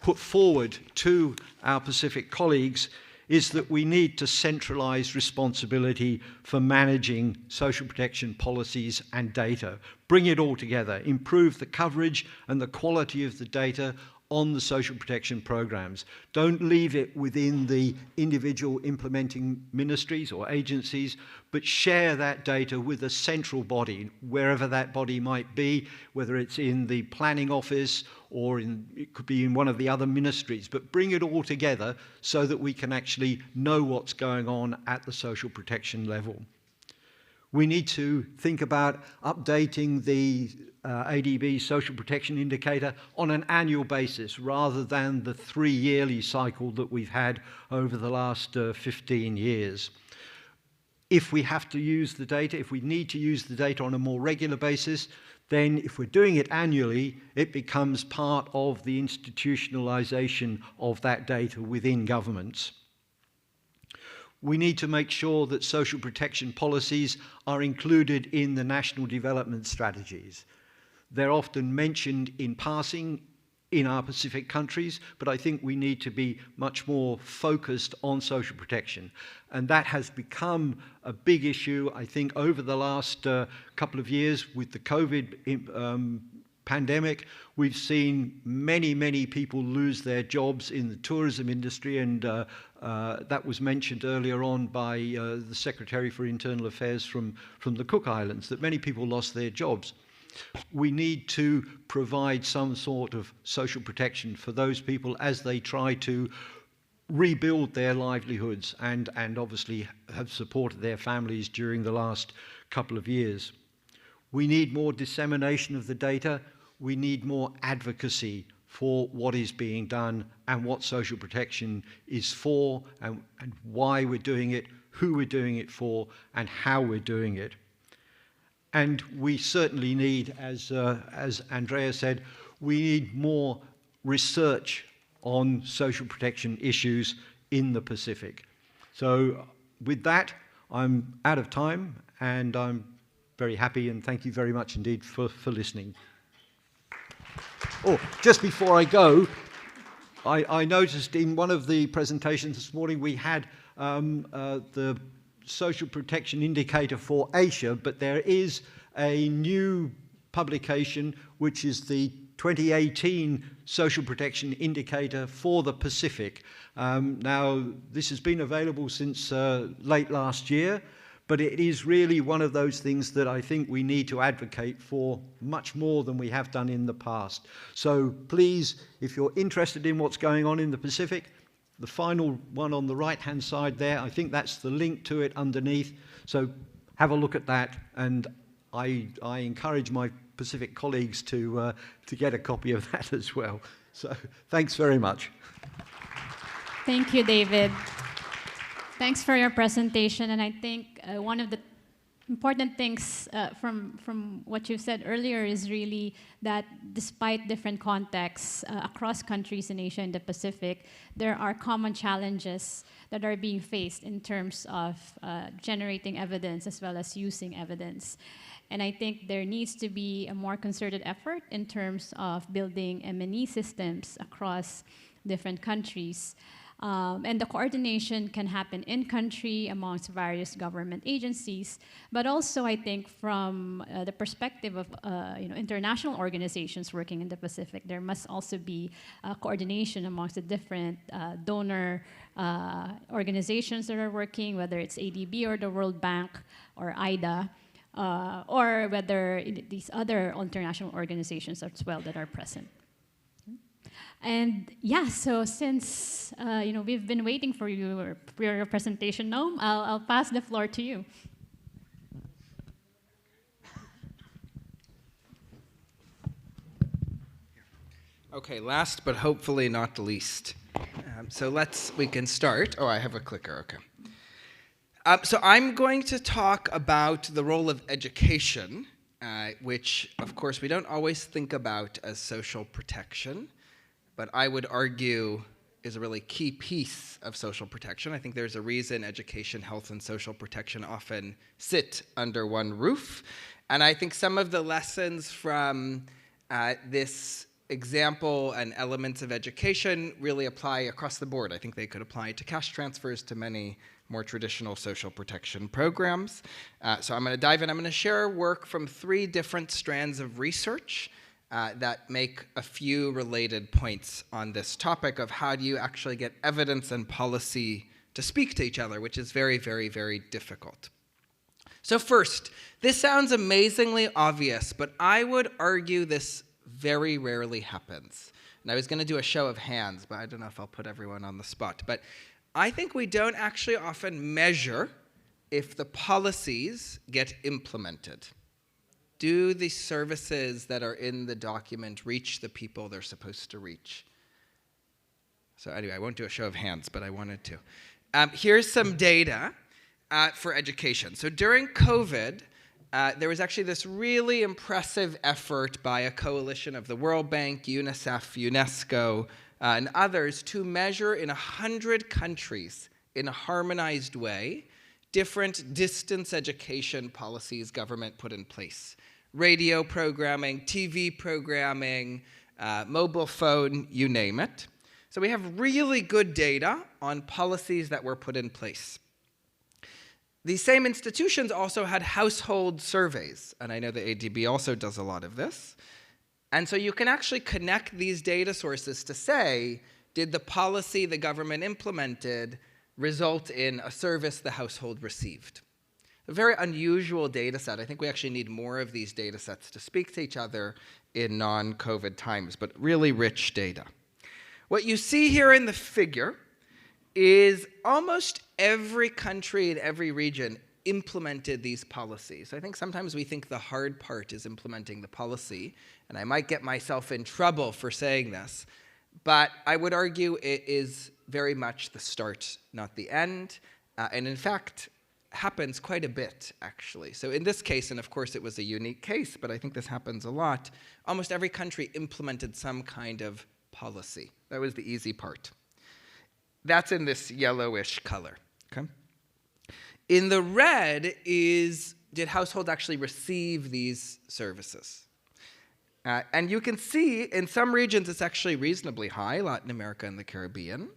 put forward to our Pacific colleagues is that we need to centralize responsibility for managing social protection policies and data. Bring it all together, improve the coverage and the quality of the data on the social protection programs. Don't leave it within the individual implementing ministries or agencies, but share that data with a central body, wherever that body might be, whether it's in the planning office or it could be in one of the other ministries, but bring it all together so that we can actually know what's going on at the social protection level. We need to think about updating the ADB social protection indicator on an annual basis rather than the 3-yearly cycle that we've had over the last 15 years. If we have to use the data, if we need to use the data on a more regular basis, then if we're doing it annually, it becomes part of the institutionalization of that data within governments. We need to make sure that social protection policies are included in the national development strategies. They're often mentioned in passing in our Pacific countries, but I think we need to be much more focused on social protection. And that has become a big issue, I think, over the last couple of years with the COVID pandemic. We've seen many people lose their jobs in the tourism industry, and that was mentioned earlier on by the Secretary for Internal Affairs from the Cook Islands, that many people lost their jobs. We need to provide some sort of social protection for those people as they try to rebuild their livelihoods and obviously have supported their families during the last couple of years. We need more dissemination of the data. We need more advocacy for what is being done and what social protection is for and why we're doing it, who we're doing it for, and how we're doing it. And we certainly need, as Andrea said, we need more research on social protection issues in the Pacific. So with that, I'm out of time, and I'm very happy, and thank you very much indeed for listening. Oh, just before I go, I noticed in one of the presentations this morning we had the social protection indicator for Asia, but there is a new publication which is the 2018 social protection indicator for the Pacific. Now, this has been available since late last year, but it is really one of those things that I think we need to advocate for much more than we have done in the past. So please, if you're interested in what's going on in the Pacific, the final one on the right-hand side there, I think that's the link to it underneath. So have a look at that, and I encourage my Pacific colleagues to get a copy of that as well. So thanks very much. Thank you, David. Thanks for your presentation, and I think one of the important things from what you said earlier is really that despite different contexts across countries in Asia and the Pacific, there are common challenges that are being faced in terms of generating evidence as well as using evidence. And I think there needs to be a more concerted effort in terms of building M&E systems across different countries. And the coordination can happen in country amongst various government agencies, but also I think from the perspective of international organizations working in the Pacific, there must also be coordination amongst the different donor organizations that are working, whether it's ADB or the World Bank or IDA, or whether these other international organizations as well that are present. And yeah, so since we've been waiting for your presentation, Noam, I'll pass the floor to you. Okay, last but hopefully not least. So we can start. Oh, I have a clicker, okay. So I'm going to talk about the role of education, which of course we don't always think about as social protection, but I would argue is a really key piece of social protection. I think there's a reason education, health, and social protection often sit under one roof. And I think some of the lessons from this example and elements of education really apply across the board. I think they could apply to cash transfers, to many more traditional social protection programs. So I'm going to dive in. I'm going to share work from 3 different strands of research that make a few related points on this topic of how do you actually get evidence and policy to speak to each other, which is very, very, very difficult. So first, this sounds amazingly obvious, but I would argue this very rarely happens. And I was going to do a show of hands, but I don't know if I'll put everyone on the spot. But I think we don't actually often measure if the policies get implemented. Do the services that are in the document reach the people they're supposed to reach? So anyway, I won't do a show of hands, but I wanted to. Here's some data for education. So during COVID, there was actually this really impressive effort by a coalition of the World Bank, UNICEF, UNESCO, and others to measure in 100 countries in a harmonized way different distance education policies government put in place. Radio programming, TV programming, mobile phone, you name it. So we have really good data on policies that were put in place. These same institutions also had household surveys, and I know the ADB also does a lot of this. And so you can actually connect these data sources to say, did the policy the government implemented result in a service the household received? A very unusual data set. I think we actually need more of these data sets to speak to each other in non-COVID times, but really rich data. What you see here in the figure is almost every country in every region implemented these policies. I think sometimes we think the hard part is implementing the policy, and I might get myself in trouble for saying this, but I would argue it is very much the start, not the end, and in fact, happens quite a bit, actually. So in this case, and of course it was a unique case, but I think this happens a lot, almost every country implemented some kind of policy. That was the easy part. That's in this yellowish color, okay? In the red is, did households actually receive these services? And you can see in some regions it's actually reasonably high, Latin America and the Caribbean.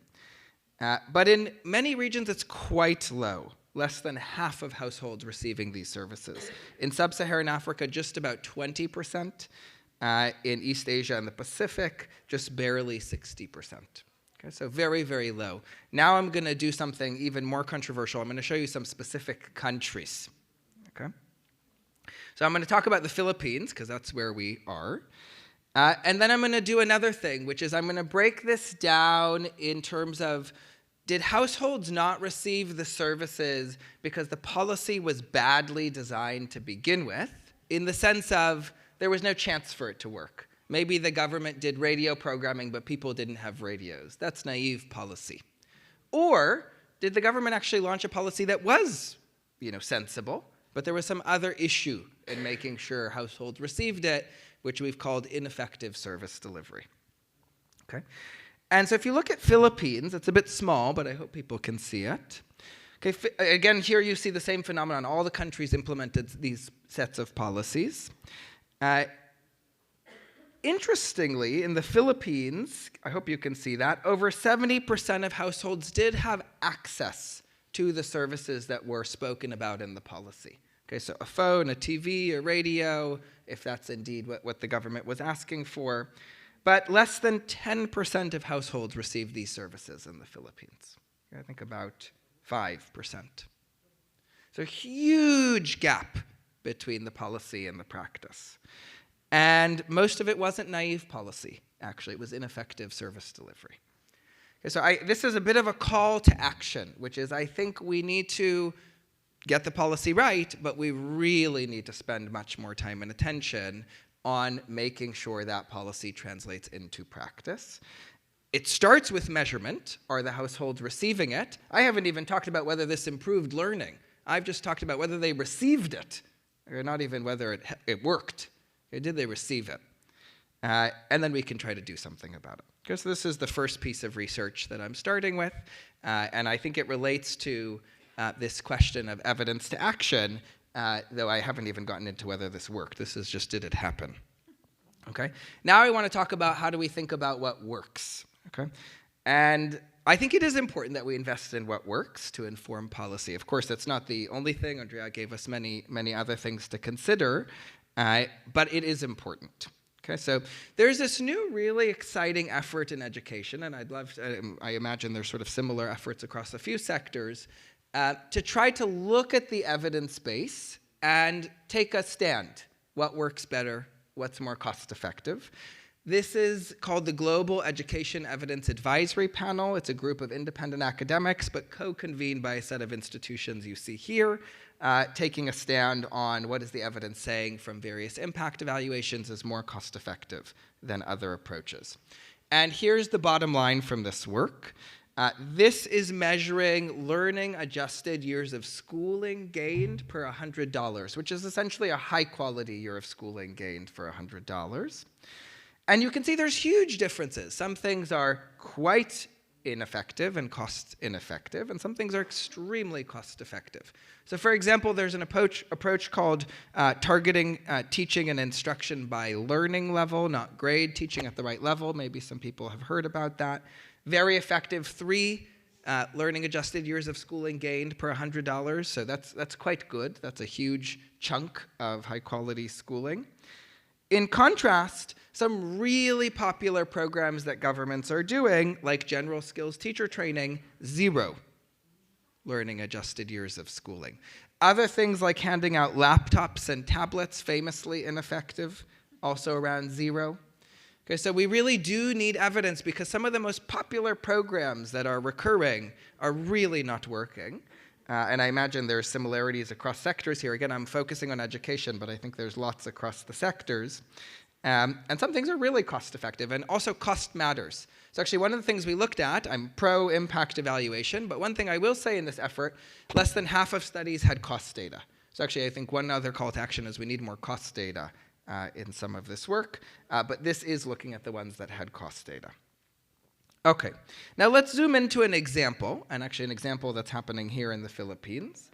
But in many regions it's quite low, less than half of households receiving these services. In sub-Saharan Africa, just about 20%. In East Asia and the Pacific, just barely 60%. Okay, so very, very low. Now I'm going to do something even more controversial. I'm going to show you some specific countries. Okay? So I'm going to talk about the Philippines, because that's where we are. And then I'm going to do another thing, which is I'm going to break this down in terms of, did households not receive the services because the policy was badly designed to begin with, in the sense of there was no chance for it to work? Maybe the government did radio programming, but people didn't have radios. That's naive policy. Or did the government actually launch a policy that was, sensible, but there was some other issue in making sure households received it, which we've called ineffective service delivery. Okay? And so if you look at Philippines, it's a bit small, but I hope people can see it. Okay, again, here you see the same phenomenon. All the countries implemented these sets of policies. Interestingly, in the Philippines, I hope you can see that, over 70% of households did have access to the services that were spoken about in the policy. Okay, so a phone, a TV, a radio, if that's indeed what the government was asking for. But less than 10% of households received these services in the Philippines. Okay, I think about 5%. So huge gap between the policy and the practice. And most of it wasn't naive policy, actually. It was ineffective service delivery. Okay, so this is a bit of a call to action, which is I think we need to get the policy right, but we really need to spend much more time and attention on making sure that policy translates into practice. It starts with measurement. Are the households receiving it? I haven't even talked about whether this improved learning. I've just talked about whether they received it, or not even whether it worked. Okay, did they receive it? And then we can try to do something about it. Because this is the first piece of research that I'm starting with, and I think it relates to this question of evidence to action, though I haven't even gotten into whether this worked. This is just, did it happen? Okay. Now I want to talk about how do we think about what works. Okay. And I think it is important that we invest in what works to inform policy. Of course, that's not the only thing. Andrea gave us many, many other things to consider, but it is important. Okay, so there's this new really exciting effort in education, and I imagine there's sort of similar efforts across a few sectors, to try to look at the evidence base and take a stand. What works better? What's more cost effective? This is called the Global Education Evidence Advisory Panel. It's a group of independent academics, but co-convened by a set of institutions you see here, taking a stand on what is the evidence saying from various impact evaluations is more cost effective than other approaches. And here's the bottom line from this work. This is measuring learning adjusted years of schooling gained per $100, which is essentially a high quality year of schooling gained for $100. And you can see there's huge differences. Some things are quite ineffective and cost ineffective, and some things are extremely cost effective. So for example, there's an approach called targeting teaching and instruction by learning level, not grade, teaching at the right level. Maybe some people have heard about that. Very effective, 3 learning adjusted years of schooling gained per $100. So that's quite good. That's a huge chunk of high quality schooling. In contrast, some really popular programs that governments are doing, like general skills teacher training, 0 learning adjusted years of schooling. Other things like handing out laptops and tablets, famously ineffective, also around 0. Okay, so we really do need evidence because some of the most popular programs that are recurring are really not working. And I imagine there are similarities across sectors here. Again, I'm focusing on education, but I think there's lots across the sectors. And some things are really cost effective, and also cost matters. So actually one of the things we looked at, I'm pro impact evaluation, but one thing I will say in this effort, less than half of studies had cost data. So actually I think one other call to action is we need more cost data in some of this work, but this is looking at the ones that had cost data. Okay, now let's zoom into an example, and actually an example that's happening here in the Philippines.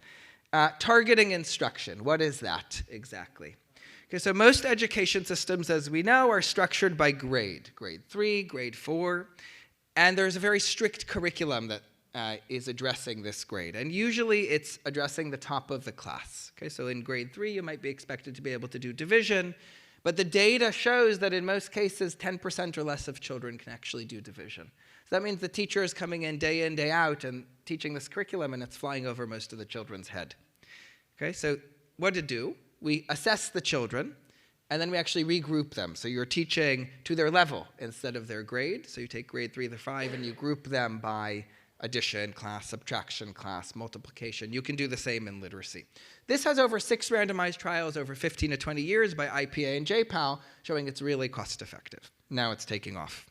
Targeting instruction, what is that exactly? Okay, so most education systems, as we know, are structured by grade 3, grade 4, and there's a very strict curriculum that is addressing this grade, and usually it's addressing the top of the class. Okay, so in grade 3, you might be expected to be able to do division, but the data shows that in most cases, 10% or less of children can actually do division. So that means the teacher is coming in, day out, and teaching this curriculum, and it's flying over most of the children's head. Okay, so what to do? We assess the children, and then we actually regroup them. So you're teaching to their level instead of their grade. So you take grade 3 to 5, and you group them by addition class, subtraction class, multiplication. You can do the same in literacy. This has over 6 randomized trials over 15 to 20 years by IPA and JPAL, showing it's really cost effective. Now it's taking off.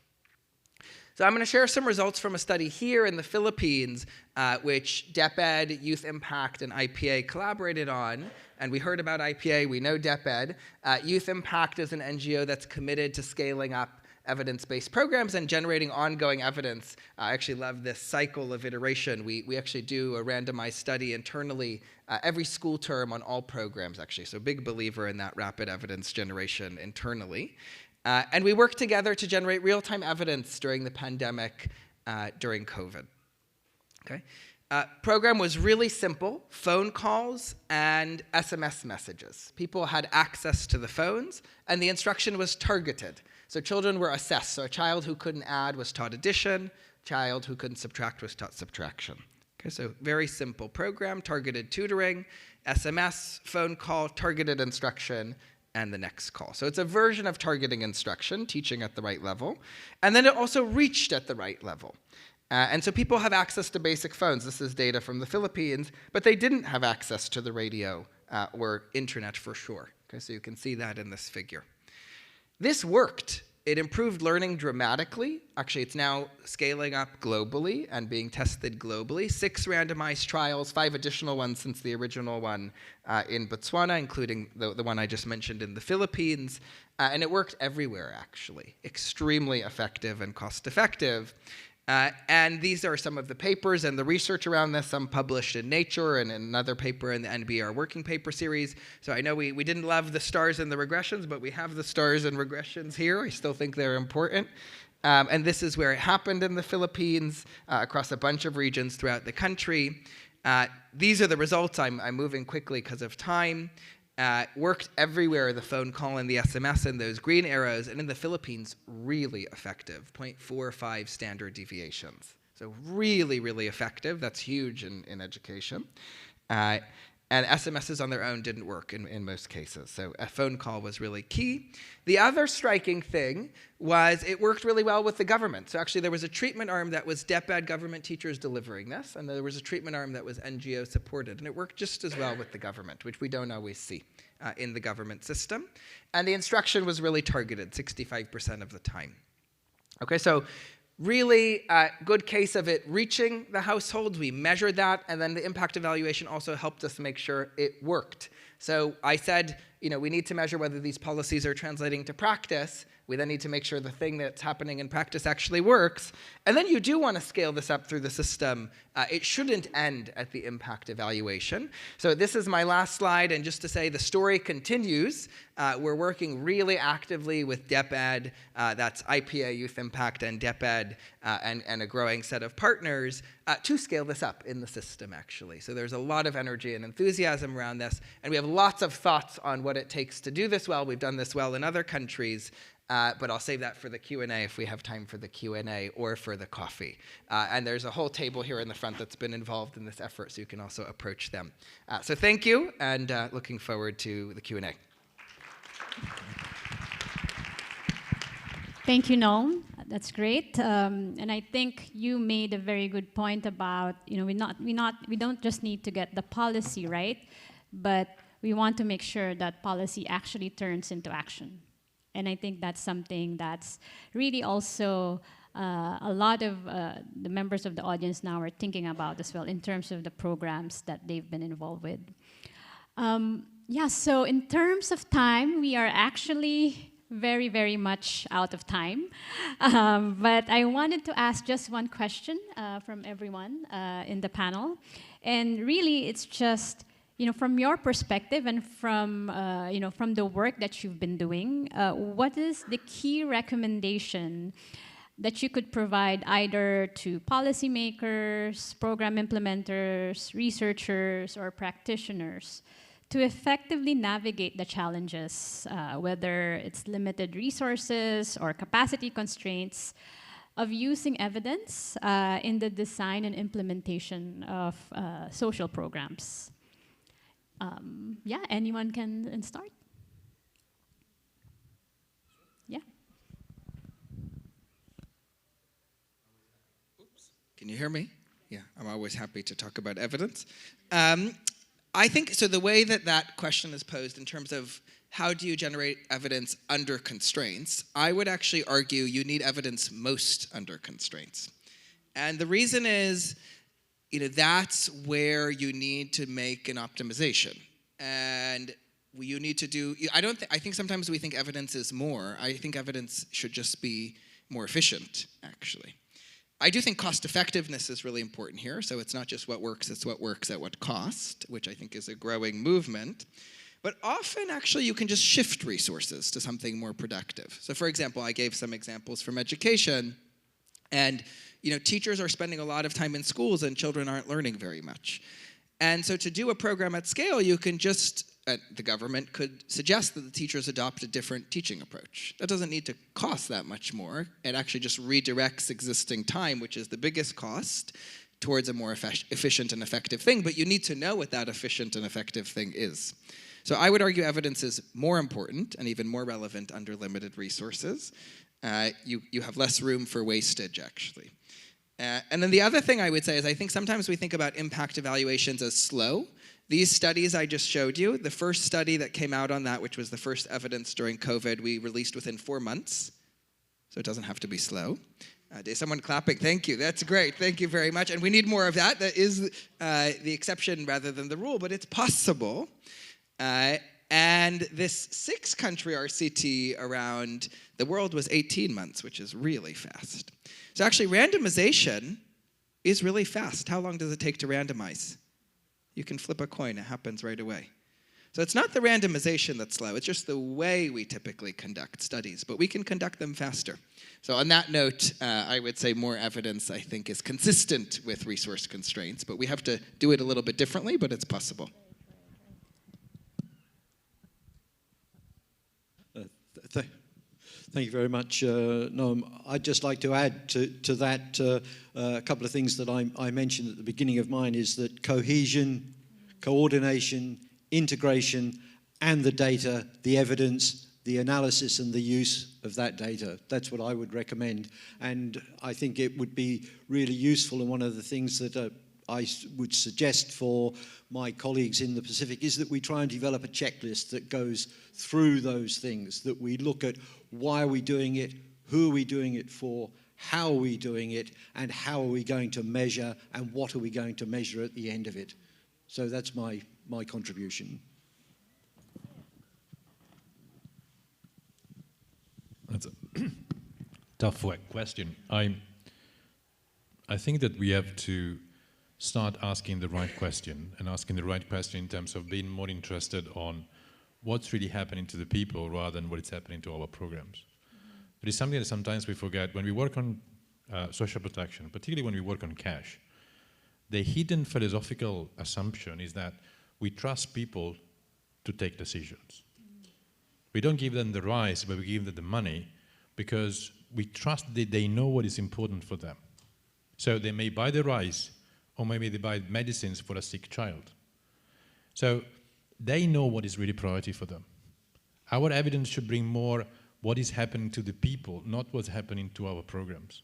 So I'm going to share some results from a study here in the Philippines, which DepEd, Youth Impact, and IPA collaborated on. And we heard about IPA, we know DepEd. Youth Impact is an NGO that's committed to scaling up evidence-based programs and generating ongoing evidence. I actually love this cycle of iteration. We actually do a randomized study internally every school term on all programs, actually. So big believer in that rapid evidence generation internally. And we work together to generate real-time evidence during the pandemic, during COVID. Okay. Program was really simple, phone calls and SMS messages. People had access to the phones, and the instruction was targeted. So children were assessed. So a child who couldn't add was taught addition, child who couldn't subtract was taught subtraction. Okay, so very simple program, targeted tutoring, SMS, phone call, targeted instruction, and the next call. So it's a version of targeting instruction, teaching at the right level. And then it also reached at the right level. And so people have access to basic phones. This is data from the Philippines, but they didn't have access to the radio or internet for sure. Okay, so you can see that in this figure. This worked. It improved learning dramatically. Actually, it's now scaling up globally and being tested globally. 6 randomized trials, 5 additional ones since the original one in Botswana, including the one I just mentioned in the Philippines. And it worked everywhere, actually. Extremely effective and cost-effective. And these are some of the papers and the research around this, some published in Nature and another paper in the NBR Working Paper Series. So I know we didn't love the stars and the regressions, but we have the stars and regressions here. I still think they're important. And this is where it happened in the Philippines, across a bunch of regions throughout the country. These are the results. I'm moving quickly because of time. Worked everywhere, the phone call and the SMS and those green arrows, and in the Philippines, really effective, 0.45 standard deviations. So really, really effective. That's huge in education. And SMSs on their own didn't work in most cases. So a phone call was really key. The other striking thing was it worked really well with the government. So actually there was a treatment arm that was DepEd government teachers delivering this, and there was a treatment arm that was NGO supported. And it worked just as well with the government, which we don't always see in the government system. And the instruction was really targeted 65% of the time. Okay, so really good case of it reaching the households. We measured that, and then the impact evaluation also helped us make sure it worked. So I said, we need to measure whether these policies are translating to practice. We then need to make sure the thing that's happening in practice actually works. And then you do want to scale this up through the system. It shouldn't end at the impact evaluation. So this is my last slide, and just to say the story continues. We're working really actively with DepEd, that's IPA Youth Impact and DepEd, and a growing set of partners to scale this up in the system, actually. So there's a lot of energy and enthusiasm around this, and we have lots of thoughts on what it takes to do this well. We've done this well in other countries. But I'll save that for the Q&A if we have time for the Q&A or for the coffee. And there's a whole table here in the front that's been involved in this effort, so you can also approach them. So thank you, and looking forward to the Q&A. Thank you, Noam. That's great. And I think you made a very good point about, we don't just need to get the policy right, but we want to make sure that policy actually turns into action. And I think that's something that's really also a lot of the members of the audience now are thinking about as well in terms of the programs that they've been involved with. So in terms of time, we are actually very, very much out of time. But I wanted to ask just one question from everyone in the panel. And really, it's just, from your perspective and from the work that you've been doing, what is the key recommendation that you could provide either to policymakers, program implementers, researchers, or practitioners to effectively navigate the challenges, whether it's limited resources or capacity constraints, of using evidence in the design and implementation of social programs? Anyone can start. Yeah. Oops. Can you hear me? Yeah, I'm always happy to talk about evidence. I think, so the way that question is posed in terms of how do you generate evidence under constraints, I would actually argue you need evidence most under constraints. And the reason is, that's where you need to make an optimization. And you need to do, I think sometimes we think evidence is more. I think evidence should just be more efficient, actually. I do think cost effectiveness is really important here. So it's not just what works, it's what works at what cost, which I think is a growing movement. But often, actually, you can just shift resources to something more productive. So for example, I gave some examples from education. And teachers are spending a lot of time in schools and children aren't learning very much. And so to do a program at scale, you can just, the government could suggest that the teachers adopt a different teaching approach. That doesn't need to cost that much more. It actually just redirects existing time, which is the biggest cost, towards a more efficient and effective thing. But you need to know what that efficient and effective thing is. So I would argue evidence is more important and even more relevant under limited resources. You have less room for wastage, actually. And then the other thing I would say is I think sometimes we think about impact evaluations as slow. These studies I just showed you, the first study that came out on that, which was the first evidence during COVID, we released within 4 months. So it doesn't have to be slow. Someone clapping, thank you, that's great, thank you very much. And we need more of that. That is the exception rather than the rule, but it's possible. And this 6-country RCT around the world was 18 months, which is really fast. So actually randomization is really fast. How long does it take to randomize? You can flip a coin, it happens right away. So it's not the randomization that's slow, it's just the way we typically conduct studies, but we can conduct them faster. So on that note, I would say more evidence, I think, is consistent with resource constraints, but we have to do it a little bit differently, but it's possible. Thank you very much, Noam. I'd just like to add to that a couple of things that I mentioned at the beginning of mine is that cohesion, coordination, integration, and the data, the evidence, the analysis and the use of that data. That's what I would recommend. And I think it would be really useful, and one of the things that I would suggest for my colleagues in the Pacific is that we try and develop a checklist that goes through those things, that we look at why are we doing it, who are we doing it for, how are we doing it, and how are we going to measure, and what are we going to measure at the end of it. So that's my contribution. That's a tough question. I think that we have to start asking the right question, and asking the right question in terms of being more interested on what's really happening to the people rather than what is happening to our programs. But it's something that sometimes we forget when we work on social protection, particularly when we work on cash. The hidden philosophical assumption is that we trust people to take decisions. We don't give them the rights, but we give them the money because we trust that they know what is important for them. So they may buy the rice, or maybe they buy medicines for a sick child. So they know what is really priority for them. Our evidence should bring more what is happening to the people, not what's happening to our programs.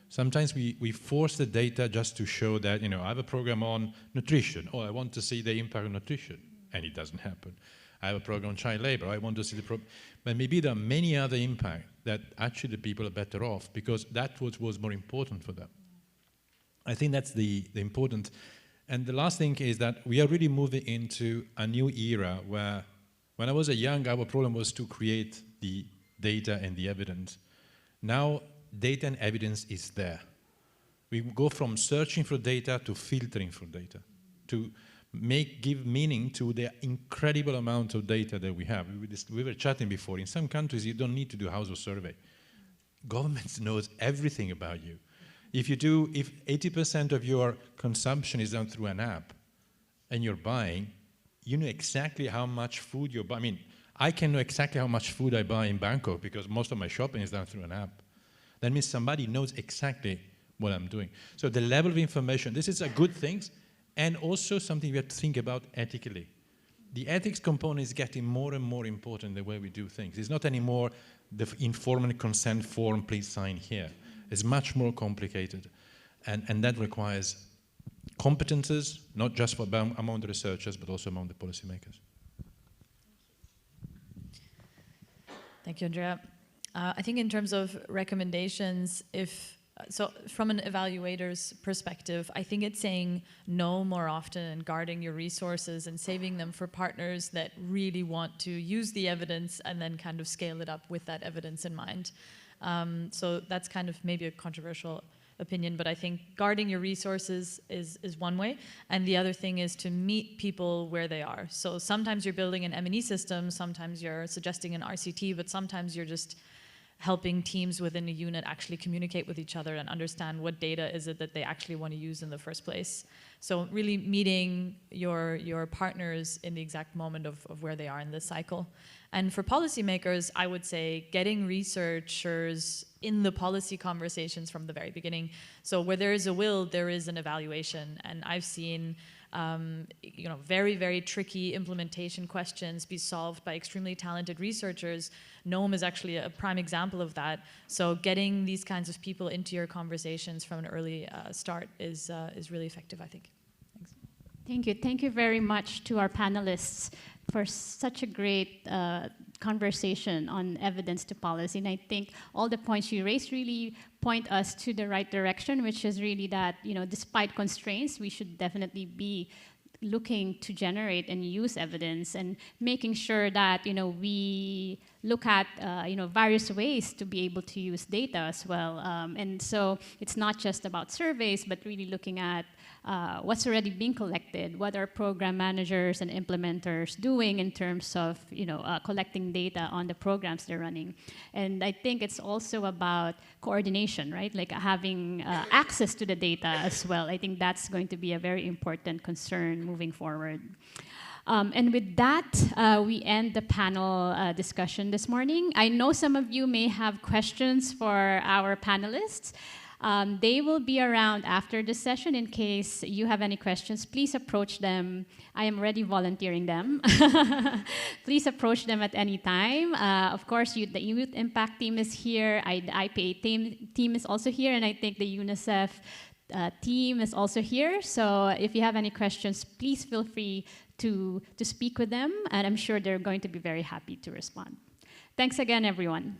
Sometimes we force the data just to show that, I have a program on nutrition, or I want to see the impact of nutrition, and it doesn't happen. I have a program on child labor, I want to see the problem. But maybe there are many other impacts that actually the people are better off because that was more important for them. I think that's the important. And the last thing is that we are really moving into a new era where, when I was young, our problem was to create the data and the evidence. Now, data and evidence is there. We go from searching for data to filtering for data, to give meaning to the incredible amount of data that we have. We were chatting before. In some countries, you don't need to do a household survey. Governments knows everything about you. If 80% of your consumption is done through an app and you're buying, you know exactly how much food you're buying. I mean, I can know exactly how much food I buy in Bangkok because most of my shopping is done through an app. That means somebody knows exactly what I'm doing. So the level of information, this is a good thing, and also something we have to think about ethically. The ethics component is getting more and more important the way we do things. It's not anymore the informed consent form, please sign here. It's much more complicated, and that requires competences, not just among the researchers, but also among the policymakers. Thank you, Andrea. I think in terms of recommendations, so from an evaluator's perspective, I think it's saying no more often and guarding your resources and saving them for partners that really want to use the evidence and then kind of scale it up with that evidence in mind. So that's kind of maybe a controversial opinion, but I think guarding your resources is one way. And the other thing is to meet people where they are. So sometimes you're building an M&E system, sometimes you're suggesting an RCT, but sometimes you're just helping teams within a unit actually communicate with each other and understand what data is it that they actually want to use in the first place. So really meeting your partners in the exact moment of where they are in this cycle. And for policymakers, I would say getting researchers in the policy conversations from the very beginning. So where there is a will, there is an evaluation. And I've seen very, very tricky implementation questions be solved by extremely talented researchers. Nome is actually a prime example of that. So getting these kinds of people into your conversations from an early start is really effective, I think. Thanks. Thank you. Thank you very much to our panelists for such a great conversation on evidence to policy. And I think all the points you raised really point us to the right direction, which is really that, despite constraints, we should definitely be looking to generate and use evidence and making sure that, we look at, various ways to be able to use data as well. And so it's not just about surveys, but really looking at what's already being collected, what are program managers and implementers doing in terms of collecting data on the programs they're running. And I think it's also about coordination, right? Like having access to the data as well. I think that's going to be a very important concern moving forward. And with that, we end the panel discussion this morning. I know some of you may have questions for our panelists. They will be around after the session in case you have any questions. Please approach them. I am already volunteering them. Please approach them at any time. Of course, the Youth Impact team is here. The IPA team is also here, and I think the UNICEF team is also here. So if you have any questions, please feel free to speak with them, and I'm sure they're going to be very happy to respond. Thanks again, everyone.